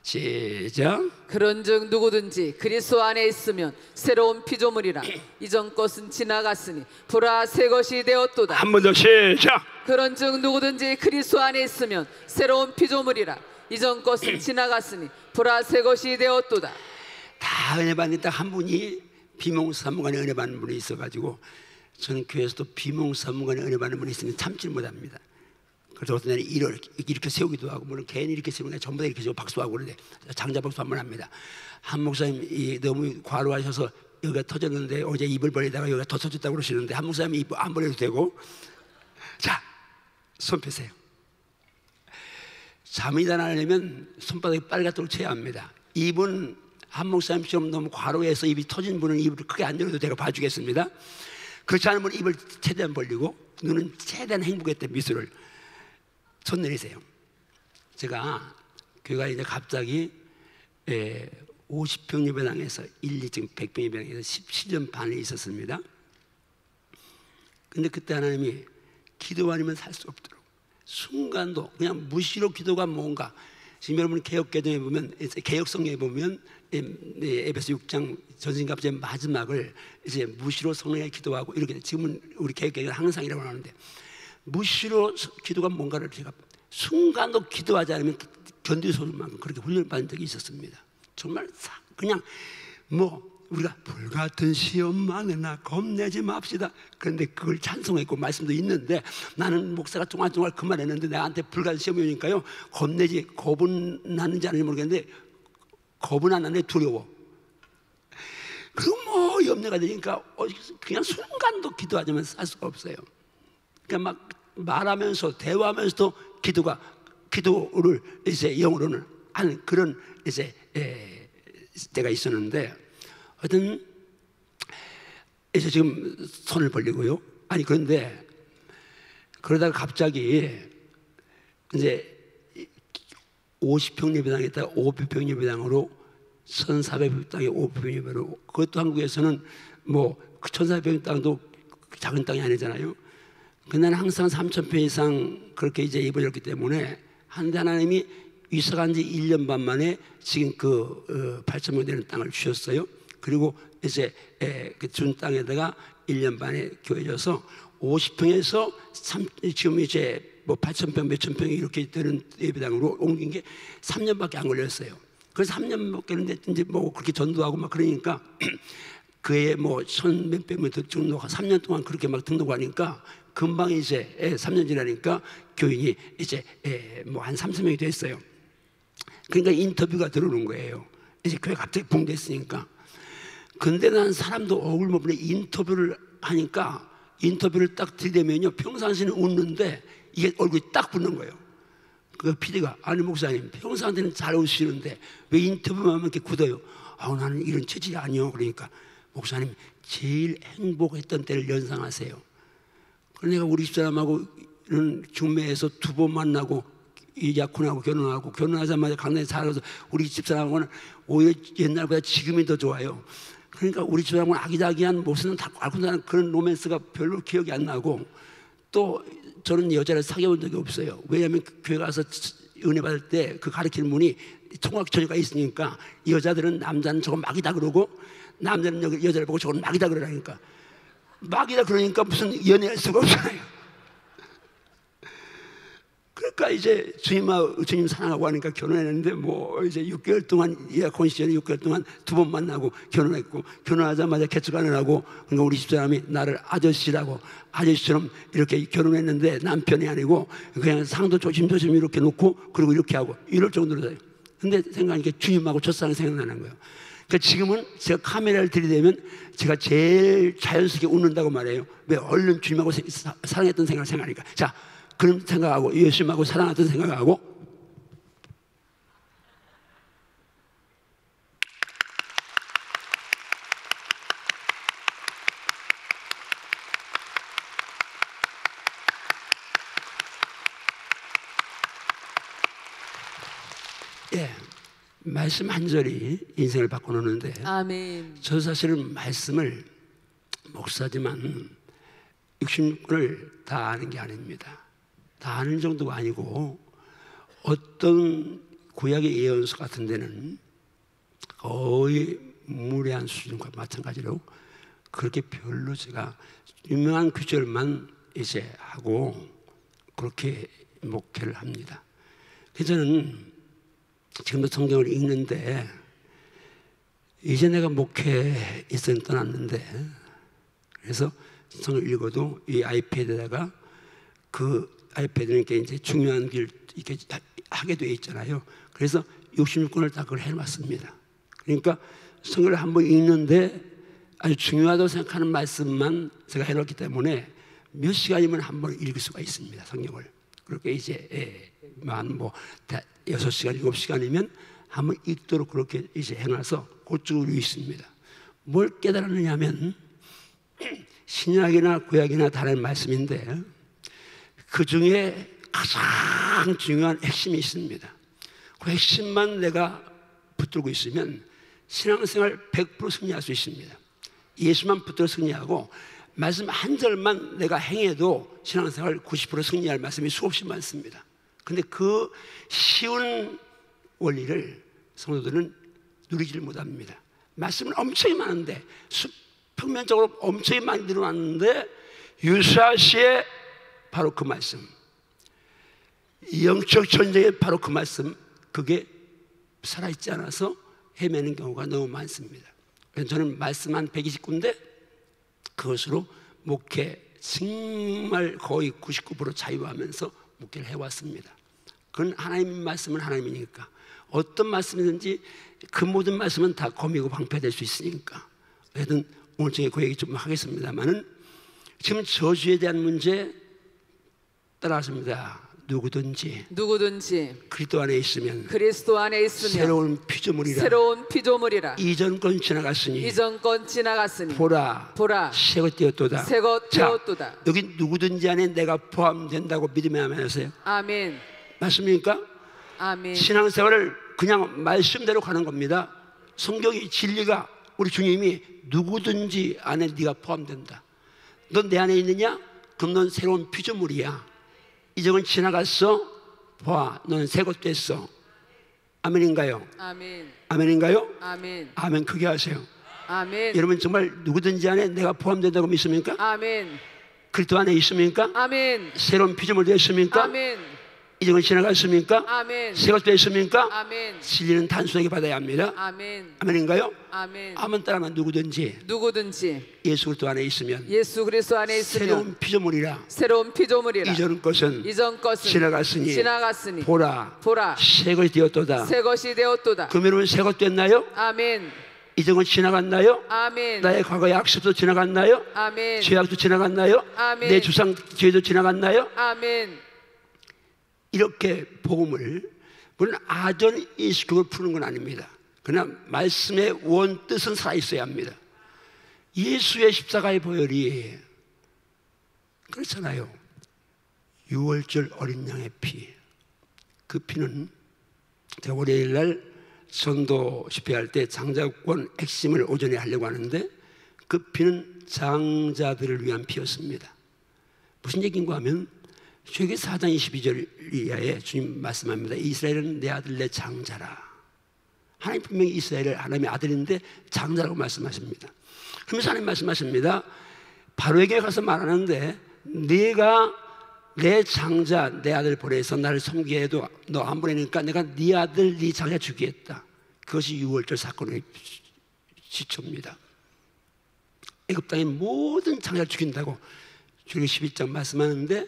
시작. 그런즉 누구든지 그리스도 안에 있으면 새로운 피조물이라 이전 것은 지나갔으니 보라 새 것이 되었도다. 한 번 더 시작. 그런즉 누구든지 그리스도 안에 있으면 새로운 피조물이라 이전 것은 지나갔으니 보라 새 것이 되었도다. 다 은혜 받는 딱 한 분이 비몽사몽간에 은혜 받는 분이 있어가지고 저는 교회에서도 비몽사몽간에 은혜 받는 분이 있으면 참지 못합니다. 그래서 어떤 날에 이렇게 세우기도 하고 물론 개인이 이렇게 세우는 게 전부 다 이렇게 세우고 박수하고 그러는데 장자 박수 한번 합니다. 한 목사님이 너무 과로하셔서 여기가 터졌는데 어제 입을 벌리다가 여기가 더 터졌다고 그러시는데 한 목사님이 입 안 벌려도 되고. 자, 손 펴세요. 잠이 다 나려면 손바닥에 빨갛도록 쳐야 합니다. 입은 한 목사님처럼 너무 과로해서 입이 터진 분은 입을 크게 안 열어도 제가 봐주겠습니다. 그렇지 않은 분은 입을 최대한 벌리고 눈은 최대한 행복했대 미소를. 손 내리세요. 제가 교회가 이제 갑자기 50평 예배당에서 1, 2층 100평 예배당에서 17년 반을 있었습니다. 근데 그때 하나님이 기도 아니면 살 수 없도록 순간도 그냥 무시로 기도가 뭔가. 지금 여러분 개혁개정에 보면 개혁성경에 보면 에베소 6장 전신갑주의 마지막을 이제 무시로 성령에 기도하고 이렇게 지금은 우리 개혁개정은 항상이라고 하는데 무시로 기도가 뭔가를 제가 순간도 기도하지 않으면 견딜 수 없을 만큼 그렇게 훈련받은 적이 있었습니다. 정말 그냥 뭐 우리가 불같은 시험 많으나 겁내지 맙시다. 그런데 그걸 찬송했고 말씀도 있는데 나는 목사가 쫑알쫑알 그 말 했는데 나한테 불같은 시험이 오니까요 겁은 나는지 아닌지 모르겠는데 겁은 안 나는데 두려워. 그리고 뭐 염려가 되니까 그냥 순간도 기도하자면 살 수가 없어요. 그러니까 막 말하면서 대화하면서도 기도를 이제 영어로는 하는 그런 이제 때가 있었는데 하여튼 이제 지금 손을 벌리고요. 아니 그런데 그러다가 갑자기 이제 50평 예배당에다가 500평 예배당으로 1,400평 땅에 500평 예배로 그것도 한국에서는 뭐 1,400평 땅도 작은 땅이 아니잖아요. 근데 나는 항상 3,000평 이상 그렇게 이제 입어졌기 때문에 한데 하나님이 이사간 지 1년 반 만에 지금 그 8,000평 되는 땅을 주셨어요. 그리고 이제 그 준 땅에다가 1년 반에 교회져서 50평에서 지금 이제 뭐 8,000평 몇천 평이 이렇게 되는 예배당으로 옮긴 게 3년밖에 안 걸렸어요. 그래서 3년밖에 했는데 이제 뭐 그렇게 전도하고 막 그러니까 그해 뭐 1,000몇백 명 등록 3년 동안 그렇게 막 등록하니까 금방 이제 3년 지나니까 교인이 이제 뭐 한 3,000명이 됐어요. 그러니까 인터뷰가 들어오는 거예요. 이제 교회 갑자기 붕됐으니까. 근데 난 사람도 얼굴 인터뷰를 하니까 인터뷰를 딱 들이대면요 평상시는 웃는데 이게 얼굴이 딱 붙는 거예요. 그 PD가 아니 목사님 평상시는 잘 웃으시는데 왜 인터뷰만 이렇게 굳어요? 나는 이런 체질이 아니요. 그러니까 목사님 제일 행복했던 때를 연상하세요. 그래서 내가 우리 집사람하고는 중매에서 2번 만나고 약혼하고 결혼하고 결혼하자마자 강남에 살아서 우리 집사람하고는 오히려 옛날보다 지금이 더 좋아요. 그러니까 우리 집사람은 아기자기한 모습은 다 알고 나는 그런 로맨스가 별로 기억이 안 나고 또 저는 여자를 사귀어본 적이 없어요. 왜냐하면 교회 가서 은혜 받을 때 그 가르치는 분이 총각처녀가 있으니까 여자들은 남자는 저거 막이다 그러고 남자는 여자를 보고 저건 막이다 그러라니까 막이다 그러니까 무슨 연애할 수가 없잖아요. 그러니까 이제 주님 사랑하고 하니까 결혼했는데 뭐 이제 6개월 동안 예약혼 시절에 6개월 동안 2번 만나고 결혼했고 결혼하자마자 개척안을 하고 그러니까 우리 집사람이 나를 아저씨라고 아저씨처럼 이렇게 결혼했는데 남편이 아니고 그냥 상도 조심조심 이렇게 놓고 그리고 이렇게 하고 이럴 정도로 돼요. 근데 생각하니까 주님하고 첫사랑 생각나는 거예요. 그러니까 지금은 제가 카메라를 들이대면 제가 제일 자연스럽게 웃는다고 말해요. 왜 얼른 주님하고 사랑했던 생각을 생각하니까. 자, 그런 생각하고 예수님하고 사랑했던 생각하고 예, 말씀 한 절이 인생을 바꿔놓는데 아멘. 저 사실은 말씀을 목사지만 66권을 다 아는 게 아닙니다. 다 아는 정도가 아니고 어떤 구약의 예언서 같은 데는 거의 무례한 수준과 마찬가지로 그렇게 별로 제가 유명한 구절만 이제 하고 그렇게 목회를 합니다. 그래서 저는 지금도 성경을 읽는데 이제 내가 목회에 있어 떠났는데 그래서 성경을 읽어도 이 아이패드에다가 그 아이패드는 이제 중요한 길 이렇게 하게 되어 있잖아요. 그래서 66권을 다 그걸 해놨습니다. 그러니까 성경을 한번 읽는데 아주 중요하다고 생각하는 말씀만 제가 해놓기 때문에 몇 시간이면 한번 읽을 수가 있습니다. 성경을. 그렇게 이제 뭐 6시간, 7시간이면 한번 읽도록 그렇게 이제 해놔서 그쪽으로 있습니다. 뭘 깨달았느냐 하면 신약이나 구약이나 다른 말씀인데 그 중에 가장 중요한 핵심이 있습니다. 그 핵심만 내가 붙들고 있으면 신앙생활 100% 승리할 수 있습니다. 예수만 붙들어 승리하고 말씀 한 절만 내가 행해도 신앙생활 90% 승리할 말씀이 수없이 많습니다. 그런데 그 쉬운 원리를 성도들은 누리지를 못합니다. 말씀은 엄청 많은데 평면적으로 엄청 많이 들어왔는데 유사시에 바로 그 말씀, 영적 전쟁의 바로 그 말씀, 그게 살아있지 않아서 헤매는 경우가 너무 많습니다. 그래서 저는 말씀 한 129인데 그것으로 목회 정말 거의 99% 자유하면서 목회를 해왔습니다. 그건 하나님 말씀은 하나님이니까 어떤 말씀이든지 그 모든 말씀은 다 거미고 방패될 수 있으니까. 하여튼 오늘 저녁에 그 얘기 좀 하겠습니다만은 지금 저주에 대한 문제 따라하십니다. 누구든지 그리스도 안에 있으면 새로운 피조물이라 이전 건 지나갔으니 보라 새것 되었도다. 자, 여기 누구든지 안에 내가 포함된다고 믿으면 아멘 하세요. 아멘. 맞습니까? 아멘. 신앙생활을 그냥 말씀대로 가는 겁니다. 성경이 진리가 우리 주님이 누구든지 안에 네가 포함된다. 넌 내 안에 있느냐? 그럼 넌 새로운 피조물이야. 이전은 지나갔어. 봐, 너는 새 것 됐어. 아멘인가요? 아멘. 아멘인가요? 아멘. 아멘 크게 하세요. 아멘. 여러분 정말 누구든지 안에 내가 포함된다고 믿습니까? 아멘. 그리스도 안에 있습니까? 아멘. 새로운 피조물 됐습니까? 아멘. 이전은 지나갔습니까? 아멘. 새 것 됐습니까? 아멘. 진리는 단순하게 받아야 합니다. 아멘. 아멘인가요? 아멘. 아멘 따라하면 누구든지 예수 그리스도 안에 있으면 새로운 피조물이라 이전 것은 지나갔으니 보라 새 것이 되었도다. 그러면 새 것 됐나요? 아멘. 이전은 지나갔나요? 아멘. 나의 과거의 악습도 지나갔나요? 아멘. 죄악도 지나갔나요? 아멘. 내 주상 죄도 지나갔나요? 아멘. 이렇게 복음을 물론 아전 인식을 푸는 건 아닙니다. 그러나 말씀의 원 뜻은 살아있어야 합니다. 예수의 십자가의 보혈이 그렇잖아요. 6월절 어린 양의 피, 그 피는 제가 월요일날 전도 집회할 때 장자권 핵심을 오전에 하려고 하는데 그 피는 장자들을 위한 피였습니다. 무슨 얘기인가 하면 주에게 4장 22절 이하에 주님 말씀합니다. 이스라엘은 내 아들 내 장자라. 하나님 분명히 이스라엘을 하나님의 아들인데 장자라고 말씀하십니다. 그러면서 하나님 말씀하십니다. 바로에게 가서 말하는데 네가 내 장자 내 아들 보내서 나를 섬기게 해도 너 안 보내니까 내가 네 아들 네 장자 죽이겠다. 그것이 6월절 사건의 시초입니다. 애굽 땅의 모든 장자를 죽인다고 주의 12장 말씀하는데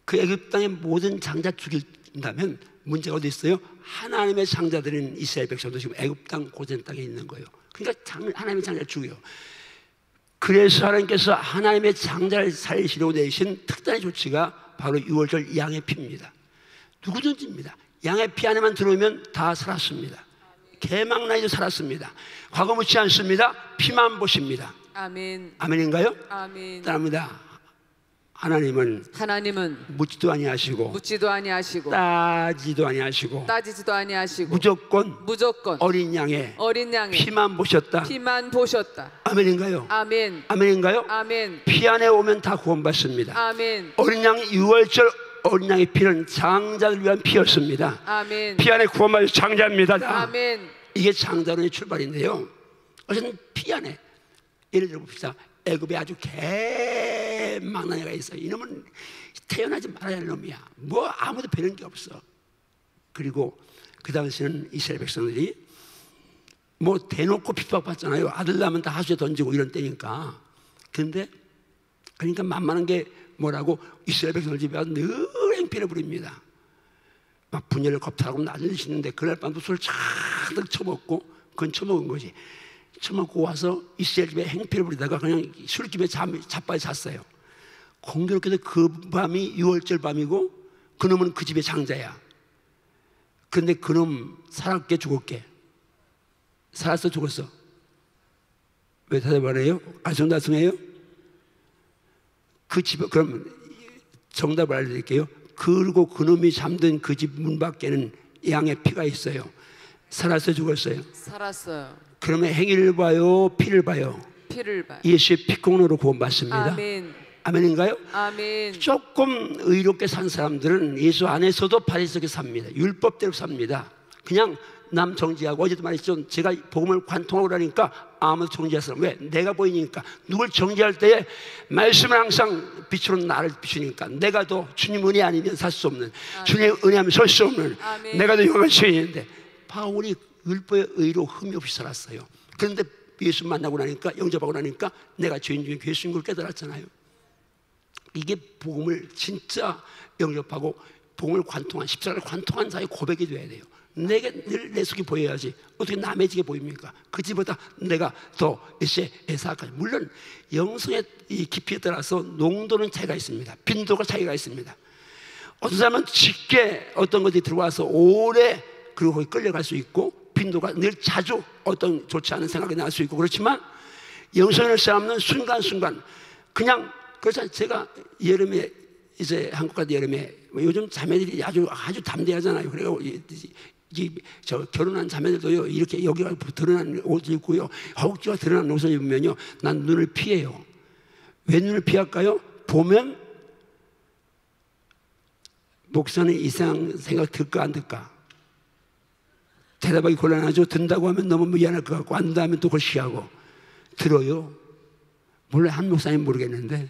그 애굽 땅의 모든 장자 죽인다면 문제가 어디 있어요? 하나님의 장자들인 이스라엘 백성도 지금 애굽 땅 고센 땅에 있는 거예요. 그러니까 하나님의 장자를 죽여요. 그래서 하나님께서 하나님의 장자를 살리시려고 내신 특단의 조치가 바로 6월절 양의 피입니다. 누구든지입니다. 양의 피 안에만 들어오면 다 살았습니다. 개망나이도 살았습니다. 과거 묻지 않습니다. 피만 보십니다. 아멘. 아멘인가요? 아멘. 따라합니다. 하나님은 묻지도 아니하시고 묻지도 아니하시고 따지도 아니하시고 따지지도 아니하시고 무조건 어린 양의 피만 보셨다. 아멘인가요? 아멘. 아멘인가요? 아멘. 피 안에 오면 다 구원받습니다. 아멘. 어린 양 유월절 어린 양의 피는 장자를 위한 피였습니다. 아멘. 피 안에 구원받은 장자입니다. 아멘. 이게 장자론의 출발인데요. 어쨌든 피 안에 예를 들어 봅시다. 애굽에 아주 개망난 애가 있어. 이놈은 태어나지 말아야 할 놈이야. 뭐 아무도 배는 게 없어. 그리고 그 당시에는 이스라엘 백성들이 뭐 대놓고 핍박받잖아요. 아들 낳으면 다 하수에 던지고 이런 때니까. 그런데 그러니까 만만한 게 뭐라고 이스라엘 백성들 집에 와서 늘 행패를 부립니다. 막 분열을 겁탈하고 난리를 짓는데 그날 밤도 술을 차득 처먹고 그건 처먹은 거지. 처먹고 와서 이스라엘 집에 행패를 부리다가 그냥 술집에 자빠져 잤어요. 공교롭게도 그 밤이 6월절 밤이고 그놈은 그 집의 장자야. 그런데 그놈 살았게 죽었게? 살았어 죽었어? 왜 대답 안 해요? 알쏭달쏭해요? 그 집, 그럼 정답을 알려드릴게요. 그리고 그놈이 잠든 그 집 문 밖에는 양의 피가 있어요. 살았어 죽었어요? 살았어요. 그러면 행위를 봐요? 피를 봐요? 피를 봐요. 예수의 피공로로 구원받습니다. 아멘. 아멘인가요? 아멘. 조금 의롭게 산 사람들은 예수 안에서도 바리새인처럼 삽니다. 율법대로 삽니다. 그냥 남 정지하고, 어제도 말했죠. 제가 복음을 관통하고 그러니까 아무도 정지할 사람. 왜? 내가 보이니까. 누굴 정지할 때에 말씀을 항상 빛으로 나를 비추니까. 내가 더 주님 은혜 아니면 살 수 없는, 주님 은혜하면 설 수 없는, 아멘. 내가 더 용한 죄인인데 바울이 율법의 의로 흠이 없이 살았어요. 그런데 예수 만나고 나니까, 영접하고 나니까 내가 죄인 중에 죄수인 걸 깨달았잖아요. 이게 복음을 진짜 영접하고 복음을 관통한, 십자가를 관통한 자의 고백이 돼야 돼요. 내게 늘 내 속이 보여야지. 어떻게 남의 지게 보입니까? 그 집보다 내가 더 에사까지. 물론 영성의 이 깊이에 따라서 농도는 차이가 있습니다. 빈도가 차이가 있습니다. 어떤 사람은 쉽게 어떤 것이 들어와서 오래 그리고 거기 끌려갈 수 있고, 빈도가 늘 자주 어떤 좋지 않은 생각이 날 수 있고, 그렇지만 영성의 사람은 순간순간 그냥, 그래서 제가 여름에 이제 한국 가도 여름에 요즘 자매들이 아주 담대하잖아요. 그래서 저 결혼한 자매들도요, 이렇게 여기가 드러난 옷을 입고요, 허벅지가 드러난 옷을 입으면요, 난 눈을 피해요. 왜 눈을 피할까요? 보면 목사는 이상 생각 들까 안 들까? 대답하기 곤란하죠. 든다고 하면 너무 미안할 것 같고, 안 된다 하면 또 그걸 시하고. 들어요. 물론 한 목사님 모르겠는데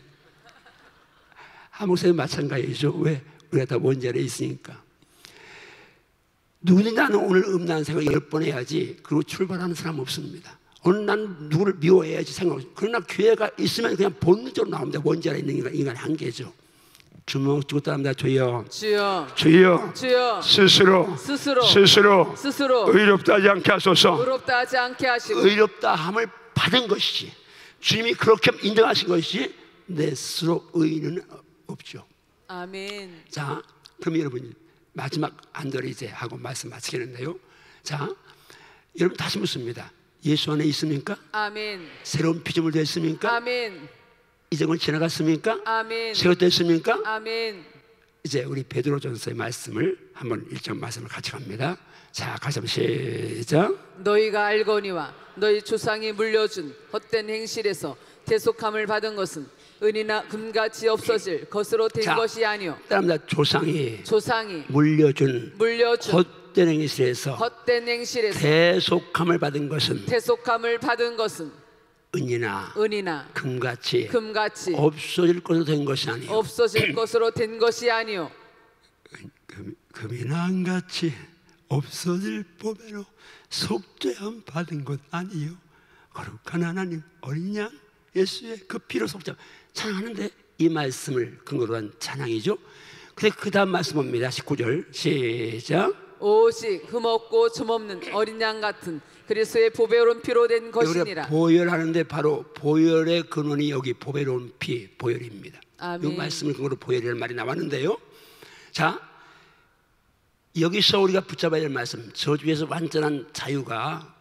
한 목사님 마찬가지죠. 왜? 우리가 다 원자리에 있으니까. 누구든지 나는 오늘 음란한 생각 10번 해야지 그리고 출발하는 사람 없습니다. 오늘 난 누구를 미워해야지 생각. 그러나 기회가 있으면 그냥 본능적으로 나옵니다. 원자리에 있는 인간의 한계죠. 주먹 쥐고 따릅니다. 주여, 주여, 주여, 주여, 스스로 의롭다 하지 않게 하소서. 의롭다 하지 않게 하시고, 의롭다 함을 받은 것이지, 주님이 그렇게 인정하신 것이지 내 스스로 의는 없죠. 아멘. 자, 그럼 여러분 마지막 안도를 이제 하고 말씀 마치겠는데요. 자, 여러분 다시 묻습니다. 예수 안에 있습니까? 아멘. 새로운 피조물 됐습니까? 아멘. 이정을 지나갔습니까? 아멘. 새로 됐습니까? 아멘. 이제 우리 베드로전서의 말씀을 한번 일정 말씀을 같이 갑니다. 자, 같이 한번 시작. 너희가 알거니와 너희 조상이 물려준 헛된 행실에서 대속함을 받은 것은 은이나 금같이 없어질 것으로 된 것이 아니요, 따릅니다. 조상이 물려준 헛된 행실에서 대속함을 받은 것은 은이나 금같이 없어질 것으로 된 것이 아니요, 금이나 은같이 없어질 법에로 속죄함 받은 것 아니요, 거룩한 하나님 어린 양 예수의 그 피로 속죄함. 찬양하는데 이 말씀을 근거로 한 찬양이죠. 근데 그 다음 말씀 봅니다. 19절 시작. 오직 흠없고 줌없는 어린 양 같은 그리스도의 보배로운 피로 된 것이니라. 보혈하는데 바로 보혈의 근원이 여기 보배로운 피, 보혈입니다. 아멘. 이 말씀을 근거로 보혈이라는 말이 나왔는데요. 자, 여기서 우리가 붙잡아야 될 말씀, 저주에서 완전한 자유가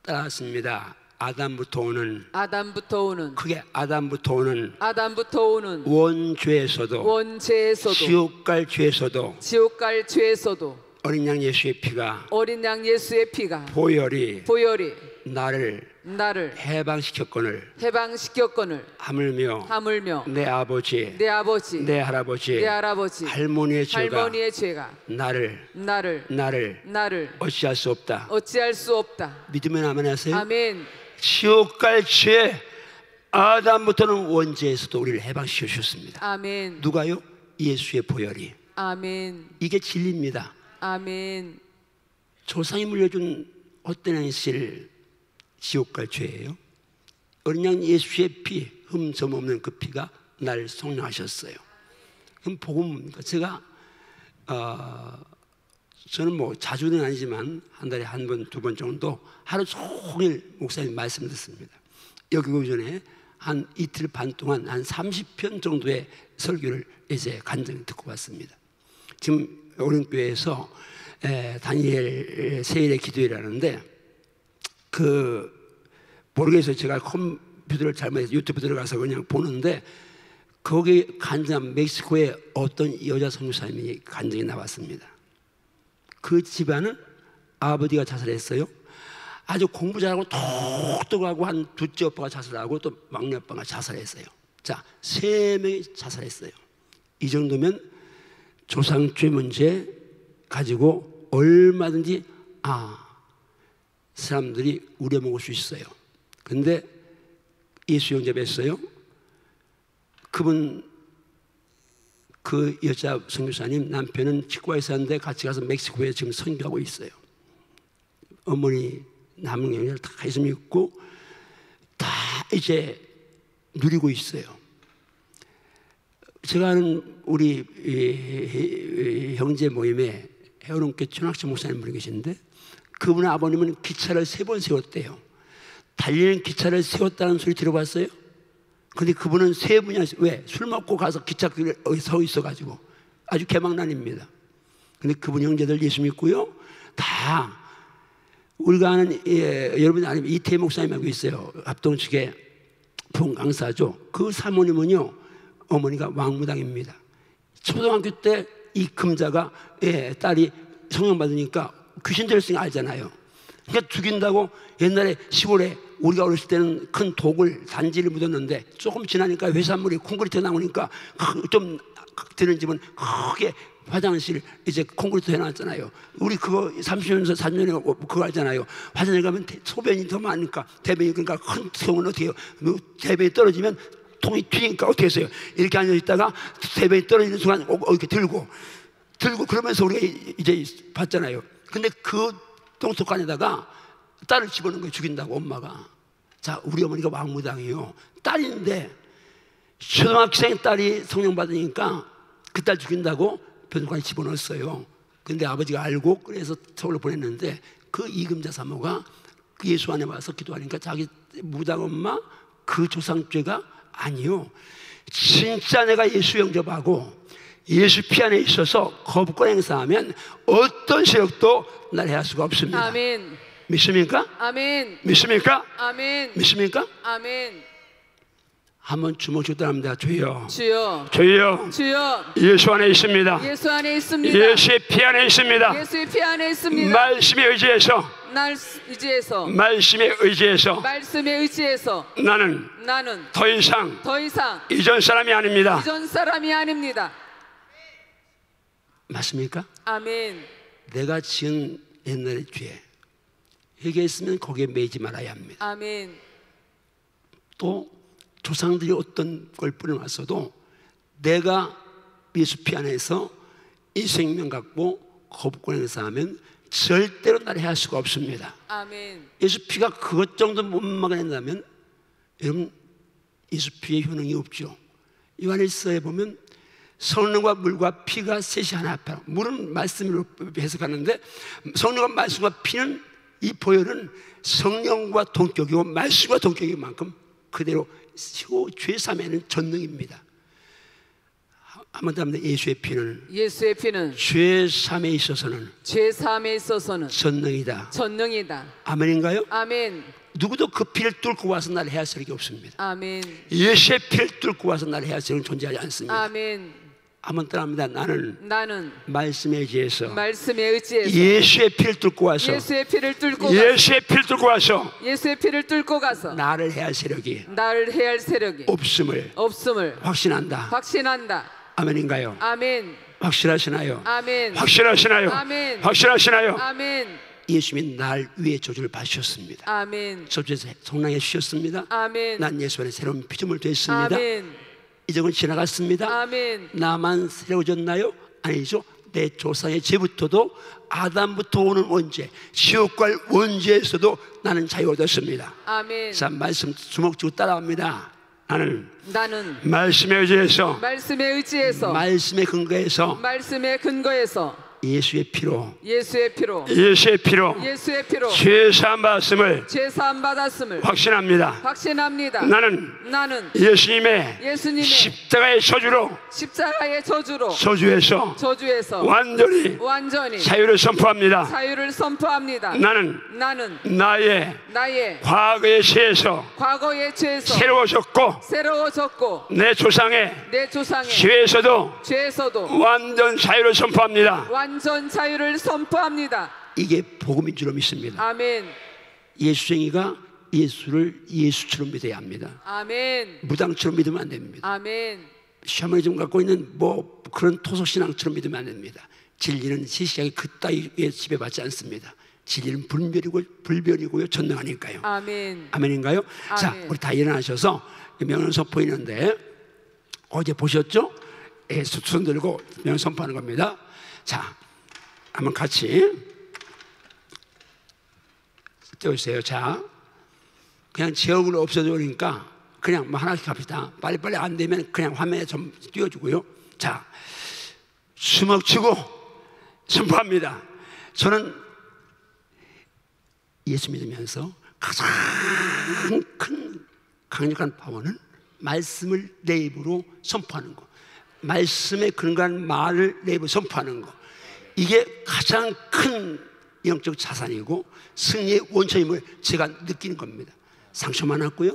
따랐습니다. 아담부터 오는 아담부터 오는 크게 아담부터 오는 아담부터 오는 원죄에서도 원죄에서도 지옥 갈 죄에서도 지옥 갈 죄에서도 어린 양 예수의 피가 어린 양 예수의 피가 보혈이 나를 해방시켰거늘 해방시켰거늘 하물며 내 아버지 내 아버지 내 할아버지 할머니의 죄가 나를 어찌할 수 없다. 믿으면 아멘하세요. 아멘. 지옥 갈 죄 아담부터는 원죄에서도 우리를 해방시켜 주셨습니다. 아멘. 누가요? 예수의 보혈이. 아멘. 이게 진리입니다. 아멘. 조상이 물려준 헛된 행실 지옥 갈 죄예요. 어린 양 예수의 피, 흠점 없는 그 피가 날 속량하셨어요. 그럼 복음입니까? 제가 저는 뭐 자주는 아니지만 한 달에 한 번, 두 번 정도 하루 종일 목사님 말씀 듣습니다. 여기 오기 전에 한 이틀 반 동안 한 30편 정도의 설교를 이제 간증 듣고 왔습니다. 지금 오륜교회에서 다니엘 세일의 기도회라는데 모르겠어요. 제가 컴퓨터를 잘못해서 유튜브 들어가서 그냥 보는데 거기 간증한 멕시코의 어떤 여자 선교사님이 간증이 나왔습니다. 그 집안은 아버지가 자살했어요. 아주 공부 잘하고 똑똑하고 한 둘째 오빠가 자살하고 또 막내 오빠가 자살했어요. 자, 3명이 자살했어요. 이 정도면 조상죄 문제 가지고 얼마든지 사람들이 우려먹을 수 있어요. 근데 예수 영접했어요. 그 여자 선교사님 남편은 치과에서 하는데 같이 가서 멕시코에 지금 선교하고 있어요. 어머니 남은 영향을 다 있으면 있고 다 이제 누리고 있어요. 제가 아는 우리 형제 모임에 해오롱교 천학천 목사님 분이 계시는데 그분의 아버님은 기차를 3번 세웠대요. 달리는 기차를 세웠다는 소리 들어봤어요? 근데 그분은 3분이나 왜? 술 먹고 가서 기차길에 서 있어가지고 아주 개망난입니다. 근데 그분 형제들 예수 믿고요. 다 우리가 아는 여러분 아니면 이태희 목사님하고 있어요. 합동 측의 부강사죠. 그 사모님은요 어머니가 왕무당입니다. 초등학교 때 이 금자가 딸이 성령 받으니까 귀신 들었으니까 알잖아요. 그러니까 죽인다고 옛날에 시골에 우리가 어렸을 때는 큰 독을 단지를 묻었는데 조금 지나니까 회산물이 콘크리트 나오니까 좀 드는 집은 크게 화장실 이제 콘크리트 해놨잖아요. 우리 그거 30년, 40년에 그거 알잖아요. 화장실 가면 소변이 더 많으니까 대변이 그러니까 큰 통은 어떻게 해요? 대변이 떨어지면 통이 튀니까 어떻게 했어요? 이렇게 앉아있다가 대변이 떨어지는 순간 이렇게 들고 그러면서 우리가 이제 봤잖아요. 근데 그 똥속간에다가 딸을 집어넣은 거예요. 죽인다고 엄마가. 자, 우리 어머니가 왕무당이에요. 딸인데 초등학생 딸이 성령 받으니까 그 딸 죽인다고 변호관에 집어넣었어요. 근데 아버지가 알고 그래서 서울로 보냈는데 그 이금자 사모가 그 예수 안에 와서 기도하니까 자기 무당 엄마 그 조상죄가 아니요. 진짜 내가 예수 영접하고 예수 피 안에 있어서 거부권 행사하면 어떤 세력도 날 해할 수가 없습니다. 아멘. 믿습니까? 아멘. 믿습니까? 아멘. 믿습니까? 아멘. 한번 주먹 주답니다. 주여. 주여. 주여. 주여. 예수 안에 있습니다. 예수 안에 있습니다. 예수의 피 안에 있습니다. 예수의 피 안에 있습니다. 말씀에 의지해서. 말씀에 의지해서 나는 더 이상 이전 사람이 아닙니다. 맞습니까? 아멘. 내가 지은 옛날의 죄 회개했으면 거기에 매이지 말아야 합니다. 아멘. 또 조상들이 어떤 걸 뿌려놨어도 내가 예수 피 안에서 이 생명 갖고 거부권 행사하면 절대로 나를 해할 수가 없습니다. 아멘. 예수 피가 그것 정도 못 막아낸다면 여러분 예수 피의 효능이 없죠. 요한일서에 보면 성령과 물과 피가 셋이 하나 앞에 물은 말씀으로 해석하는데 성령과 말씀과 피는 이 보혈은 성령과 동격이고 말씀과 동격인 만큼 그대로 죄사면은 전능입니다. 한번 더 합니다. 예수의 피는 죄사함에 있어서는 전능이다. 아멘인가요? 아멘. 누구도 그 피를 뚫고 와서 나를 해할 게 없습니다. 아멘. 예수의 피를 뚫고 와서 나를 해할 수는 존재하지 않습니다. 아멘. 한번 따라합니다. 나는 말씀에 의지해서 예수의 피를 뚫고 와서 예수의 피를 뚫고 가서 나를 해할 세력이 없음을 확신한다. 아멘인가요? 아멘. 확실하시나요? 아멘. 확실하시나요? 아멘. 확실하시나요? 아멘. 예수님이 날 위해 저주를 받으셨습니다. 아멘. 저주에서 성령에 주셨습니다. 아멘. 난 예수 안에 새로운 피조물 됐습니다. 아멘. 이적은 지나갔습니다. 아멘. 나만 새로워졌나요? 아니죠. 내 조상의 죄부터도 아담부터 오는 원죄, 지옥 갈 원죄에서도 나는 자유 얻었습니다. 아멘. 자, 말씀 주먹 쥐고 따라합니다. 나는 말씀에 의지해서 말씀의 근거에서 예수의 피로 죄사함 받았음을 확신합니다. 나는 예수님의 십자가의 저주에서 완전히 자유를 선포합니다. 나는 나의 과거의 죄에서 새로워졌고 내 조상의 죄에서도 완전 자유를 선포합니다. 이게 복음인 줄로 믿습니다. 아멘. 예수쟁이가 예수를 예수처럼 믿어야 합니다. 아멘. 무당처럼 믿으면 안 됩니다. 아멘. 샤머니즘 갖고 있는 뭐 그런 토속신앙처럼 믿으면 안 됩니다. 진리는 시시하게 그따위에 지배받지 않습니다. 진리는 불변이고요 전능하니까요. 아멘. 아멘인가요? 아멘. 자, 우리 다 일어나셔서 명령 선포했는데 어제 보셨죠? 손 들고 명령 선포하는 겁니다. 자, 한번 같이 띄워주세요. 자, 그냥 제 얼굴 없어져버리니까 그냥 뭐 하나씩 합시다. 빨리빨리 안 되면 그냥 화면에 좀 띄워주고요. 자, 주먹치고 선포합니다. 저는 예수 믿으면서 가장 큰 강력한 파워는 말씀을 내 입으로 선포하는 거, 말씀에 근거한 말을 내 입으로 선포하는 거, 이게 가장 큰 영적 자산이고 승리의 원천임을 제가 느끼는 겁니다. 상처 많았고요,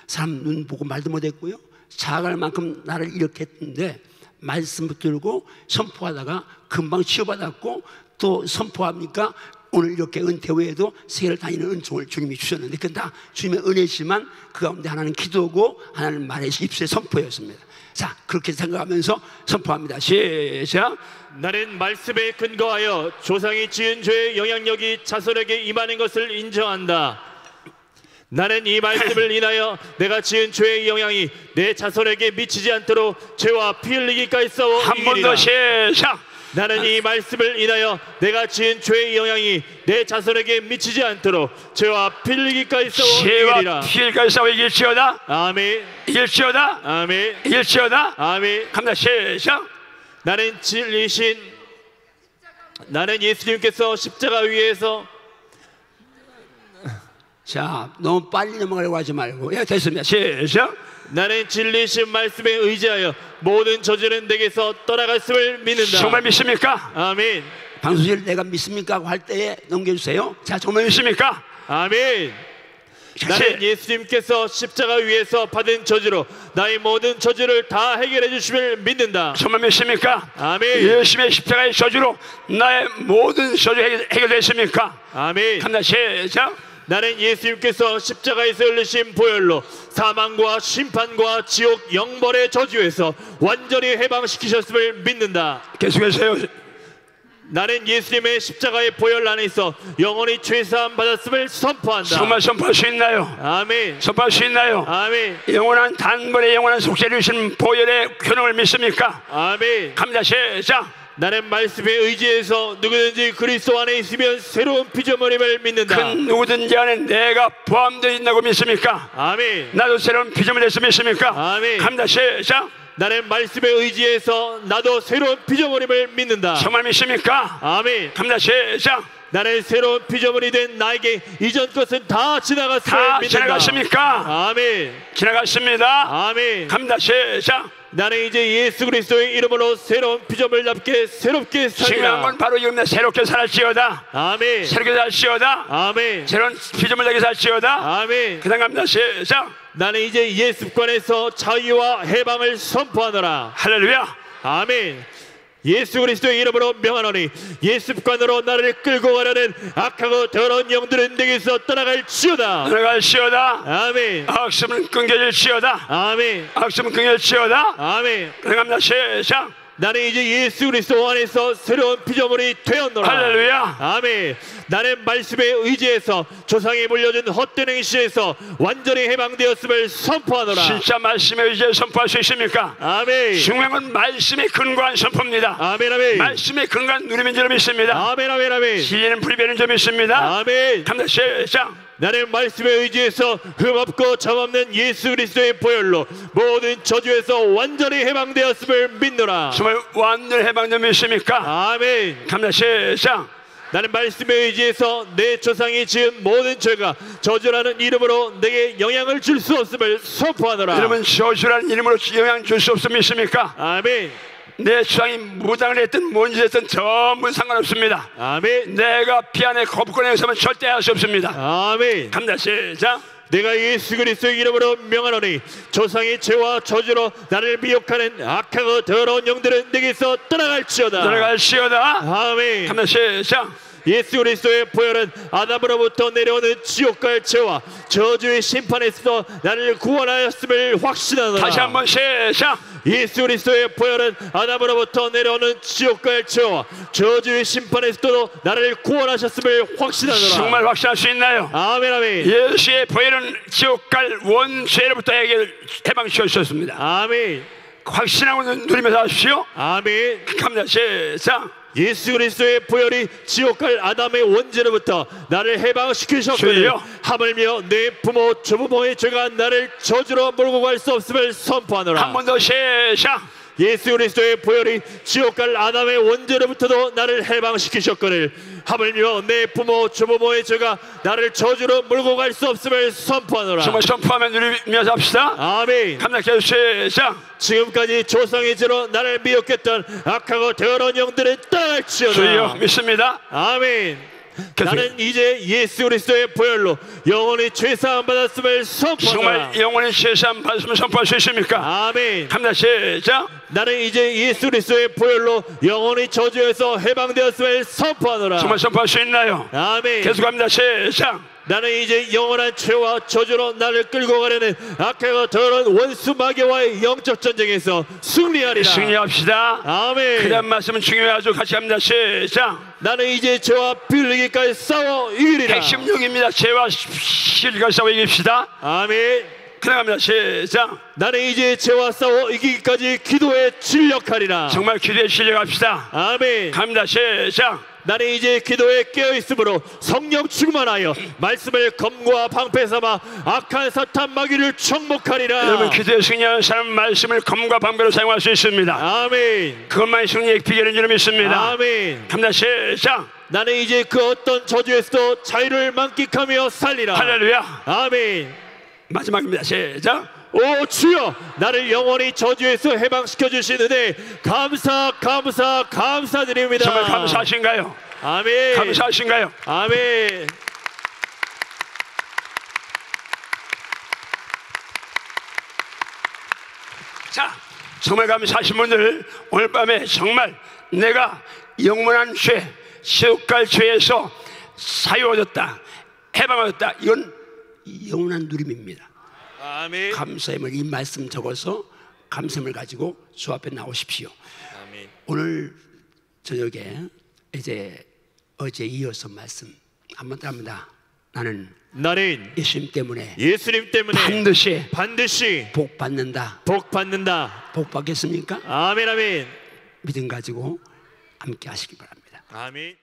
사람 눈 보고 말도 못했고요, 자아갈 만큼 나를 이렇게 했는데 말씀 붙들고 선포하다가 금방 치유받았고, 또 선포합니까? 오늘 이렇게 은퇴 후에도 세계를 다니는 은총을 주님이 주셨는데 그건 다 주님의 은혜지만 그 가운데 하나는 기도고 하나는 말의 입술의 선포였습니다. 자, 그렇게 생각하면서 선포합니다. 시작. 나는 말씀에 근거하여 조상이 지은 죄의 영향력이 자손에게 임하는 것을 인정한다. 나는 이 말씀을 인하여 내가 지은 죄의 영향이 내 자손에게 미치지 않도록 죄와 피 흘리기까지 싸워 한 번 더 시작. 나는 이 말씀을 인하여 내가 지은 죄의 영향이 내 자손에게 미치지 않도록 죄와 피 흘리기까지 싸워 이기리라. 피까지 싸워 이길지어다. 아멘. 이길지어다. 아멘. 이길지어다. 아멘. 갑니다. 시작. 나는 예수님께서 십자가 위에서, 자, 너무 빨리 넘어가려고 하지 말고, 예, 됐습니다. 시작. 나는 진리신 말씀에 의지하여 모든 저주는 내게서 떠나갔음을 믿는다. 정말 믿습니까? 아멘. 방송실 내가 믿습니까? 하고 할 때에 넘겨주세요. 자, 정말 믿습니까? 아멘. 나는 예수님께서 십자가 위에서 받은 저주로 나의 모든 저주를 다 해결해 주심을 믿는다. 정말 믿습니까? 아멘. 예수님의 십자가의 저주로 나의 모든 저주 해결됐습니까? 아멘. 갑니다. 시작. 나는 예수님께서 십자가에서 흘리신 보혈로 사망과 심판과 지옥 영벌의 저주에서 완전히 해방시키셨음을 믿는다. 계속해서요. 나는 예수님의 십자가의 보혈 안에 있어 영원히 죄사함 받았음을 선포한다. 정말 선포할 수 있나요? 아멘. 선포할 수 있나요? 아멘. 영원한 단번에 영원한 속죄를 주신 보혈의 효능을 믿습니까? 아멘. 갑니다. 시작. 나는 말씀에 의지해서 누구든지 그리스도 안에 있으면 새로운 피조물임을 믿는다. 그 누구든지 안에 내가 포함되어 있다고 믿습니까? 아멘. 나도 새로운 피조물 됐으면 믿습니까? 아멘. 갑니다. 시작. 나는 말씀에 의지해서 나도 새로운 피조물임을 믿는다. 정말 믿습니까? 아멘. 갑니다. 시작. 나는 새로운 피조물이 된 나에게 이전 것은 다 지나갔음을 믿는다. 지나갔습니까? 아멘. 지나갔습니다. 아멘. 갑니다. 시작. 나는 이제 예수 그리스도의 이름으로 새로운 피조물 잡게 새롭게 중요한 살리라. 건 바로 이겁니다. 새롭게 살지어다. 아멘. 새롭게 살지어다. 아멘. 새로운 피조물 되게 살지어다. 아멘. 그다음 갑니다. 시작. 나는 이제 예수 습관에서 자유와 해방을 선포하노라. 할렐루야. 아멘. 예수 그리스도의 이름으로 명하노니 예수 습관으로 나를 끌고 가려는 악하고 더러운 영들은 내게서 떠나갈지어다. 떠나갈지어다. 아멘. 악심은 끊겨질지어다. 아멘. 악심은 끊겨질지어다. 아멘. 그다음 갑니다. 시작. 나는 이제 예수 그리스도 안에서 새로운 피조물이 되었노라. 할렐루야. 아멘. 나는 말씀에 의지해서 조상이 물려준 헛된 행실에서 완전히 해방되었음을 선포하노라. 진짜 말씀에 의지해 선포할 수 있습니까? 아멘. 중요한 건 말씀에 근거한 선포입니다. 아멘. 아멘. 말씀에 근거한 누리는 줄 믿습니다. 아멘. 아멘. 아멘. 진리는 불변인 줄 믿습니다. 아멘. 갑니다. 시작. 나는 말씀에 의지해서 흠없고 점없는 예수 그리스도의 보혈로 모든 저주에서 완전히 해방되었음을 믿노라. 정말 완전 해방된 믿습니까? 아멘. 갑니다. 시작. 나는 말씀에 의지해서 내 조상이 지은 모든 죄가 저주라는 이름으로 내게 영향을 줄 수 없음을 선포하노라. 여러분 저주라는 이름으로 영향 줄 수 없음 믿습니까? 아멘. 내 주장이 무당을 했든 뭔지 했든 전부 상관없습니다. 아멘. 내가 피 안에 거부권에 의해서는 절대 할 수 없습니다. 아멘. 갑니다. 시작. 내가 예수 그리스도의 이름으로 명하노니 조상의 죄와 저주로 나를 미혹하는 악하고 더러운 영들은 내게서 떠나갈지어다. 들어갈지어다. 아멘. 갑니다. 시작. 예수 그리스도의 보혈은 아담으로부터 내려오는 지옥과의 죄와 저주의 심판에서 나를 구원하였음을 확신하노라. 다시 한번 시작. 예수 그리스도의 보혈은 아담으로부터 내려오는 지옥과의 죄와 저주의 심판에서도 나를 구원하셨음을 확신하노라. 정말 확신할 수 있나요? 아멘. 아멘. 예수의 보혈은 지옥 갈 원죄로부터 해방시켜 주셨습니다. 아멘. 확신하고 누리면서 하십시오. 아멘. 갑니다. 시작. 예수 그리스도의 보혈이 지옥갈 아담의 원죄로부터 나를 해방시키셨거늘 주여. 하물며 내 부모 조부모의 죄가 나를 저주로 몰고 갈 수 없음을 선포하노라. 한 번 더 시작. 예수 그리스도의 보혈이 지옥갈 아담의 원죄로부터도 나를 해방시키셨거늘 하물며 내 부모 조부모의 죄가 나를 저주로 몰고 갈 수 없음을 선포하노라. 정말 선포하면 누리면서 합시다. 아멘. 갑니다. 계속 시작. 지금까지 조상의 죄로 나를 미혹했던 악하고 더러운 영들은 떠날지어다. 주여 믿습니다. 아멘. 계속해요. 나는 이제 예수 그리스도의 보혈로 영원히 죄사함 받았음을 선포하노라. 정말 영원히 죄사함 받으시면 선포할 수 있습니까? 아멘. 갑니다. 시작. 나는 이제 예수 그리스도의 보혈로 영원히 저주에서 해방되었음을 선포하노라. 정말 선포할 수 있나요? 아멘. 계속합니다. 시작. 나는 이제 영원한 죄와 저주로 나를 끌고 가려는 악하고 더러운 원수 마귀와의 영적 전쟁에서 승리하리라. 승리합시다. 아멘. 그다음 말씀은 중요하죠. 같이 합니다. 시작. 나는 이제 죄와 빌리기까지 싸워 이기리라. 핵심 용입니다. 죄와 실과 싸워 이깁시다. 아멘. 그다음 합니다. 시작. 나는 이제 죄와 싸워 이기기까지 기도에 진력하리라. 정말 기도에 실력합시다. 아멘. 갑니다. 시작. 나는 이제 기도에 깨어있으므로 성령 충만하여 말씀을 검과 방패 삼아 악한 사탄 마귀를 정복하리라. 여러분 기도에 승리하는 사람은 말씀을 검과 방패로 사용할 수 있습니다. 아멘. 그것만이 승리의 비결인 줄 믿습니다. 아멘. 갑니다. 시작. 나는 이제 그 어떤 저주에서도 자유를 만끽하며 살리라. 할렐루야. 아멘. 마지막입니다. 시작. 오 주여, 나를 영원히 저주에서 해방시켜 주신 은혜 감사드립니다. 정말 감사하신가요? 아멘. 감사하신가요? 아멘. 자, 정말 감사하신 분들 오늘 밤에 정말 내가 영원한 죄, 지옥갈 죄에서 사유얻었다, 해방얻었다. 이건 영원한 누림입니다. 아멘. 감사함을 이 말씀 적어서 감사함을 가지고 주 앞에 나오십시오. 아멘. 오늘 저녁에 이제 어제 이어서 말씀 한번 더 합니다. 나는 예수님 때문에 반드시 복 받는다. 복 받는다. 복 받겠습니까? 아멘. 아멘. 믿음 가지고 함께 하시기 바랍니다. 아멘.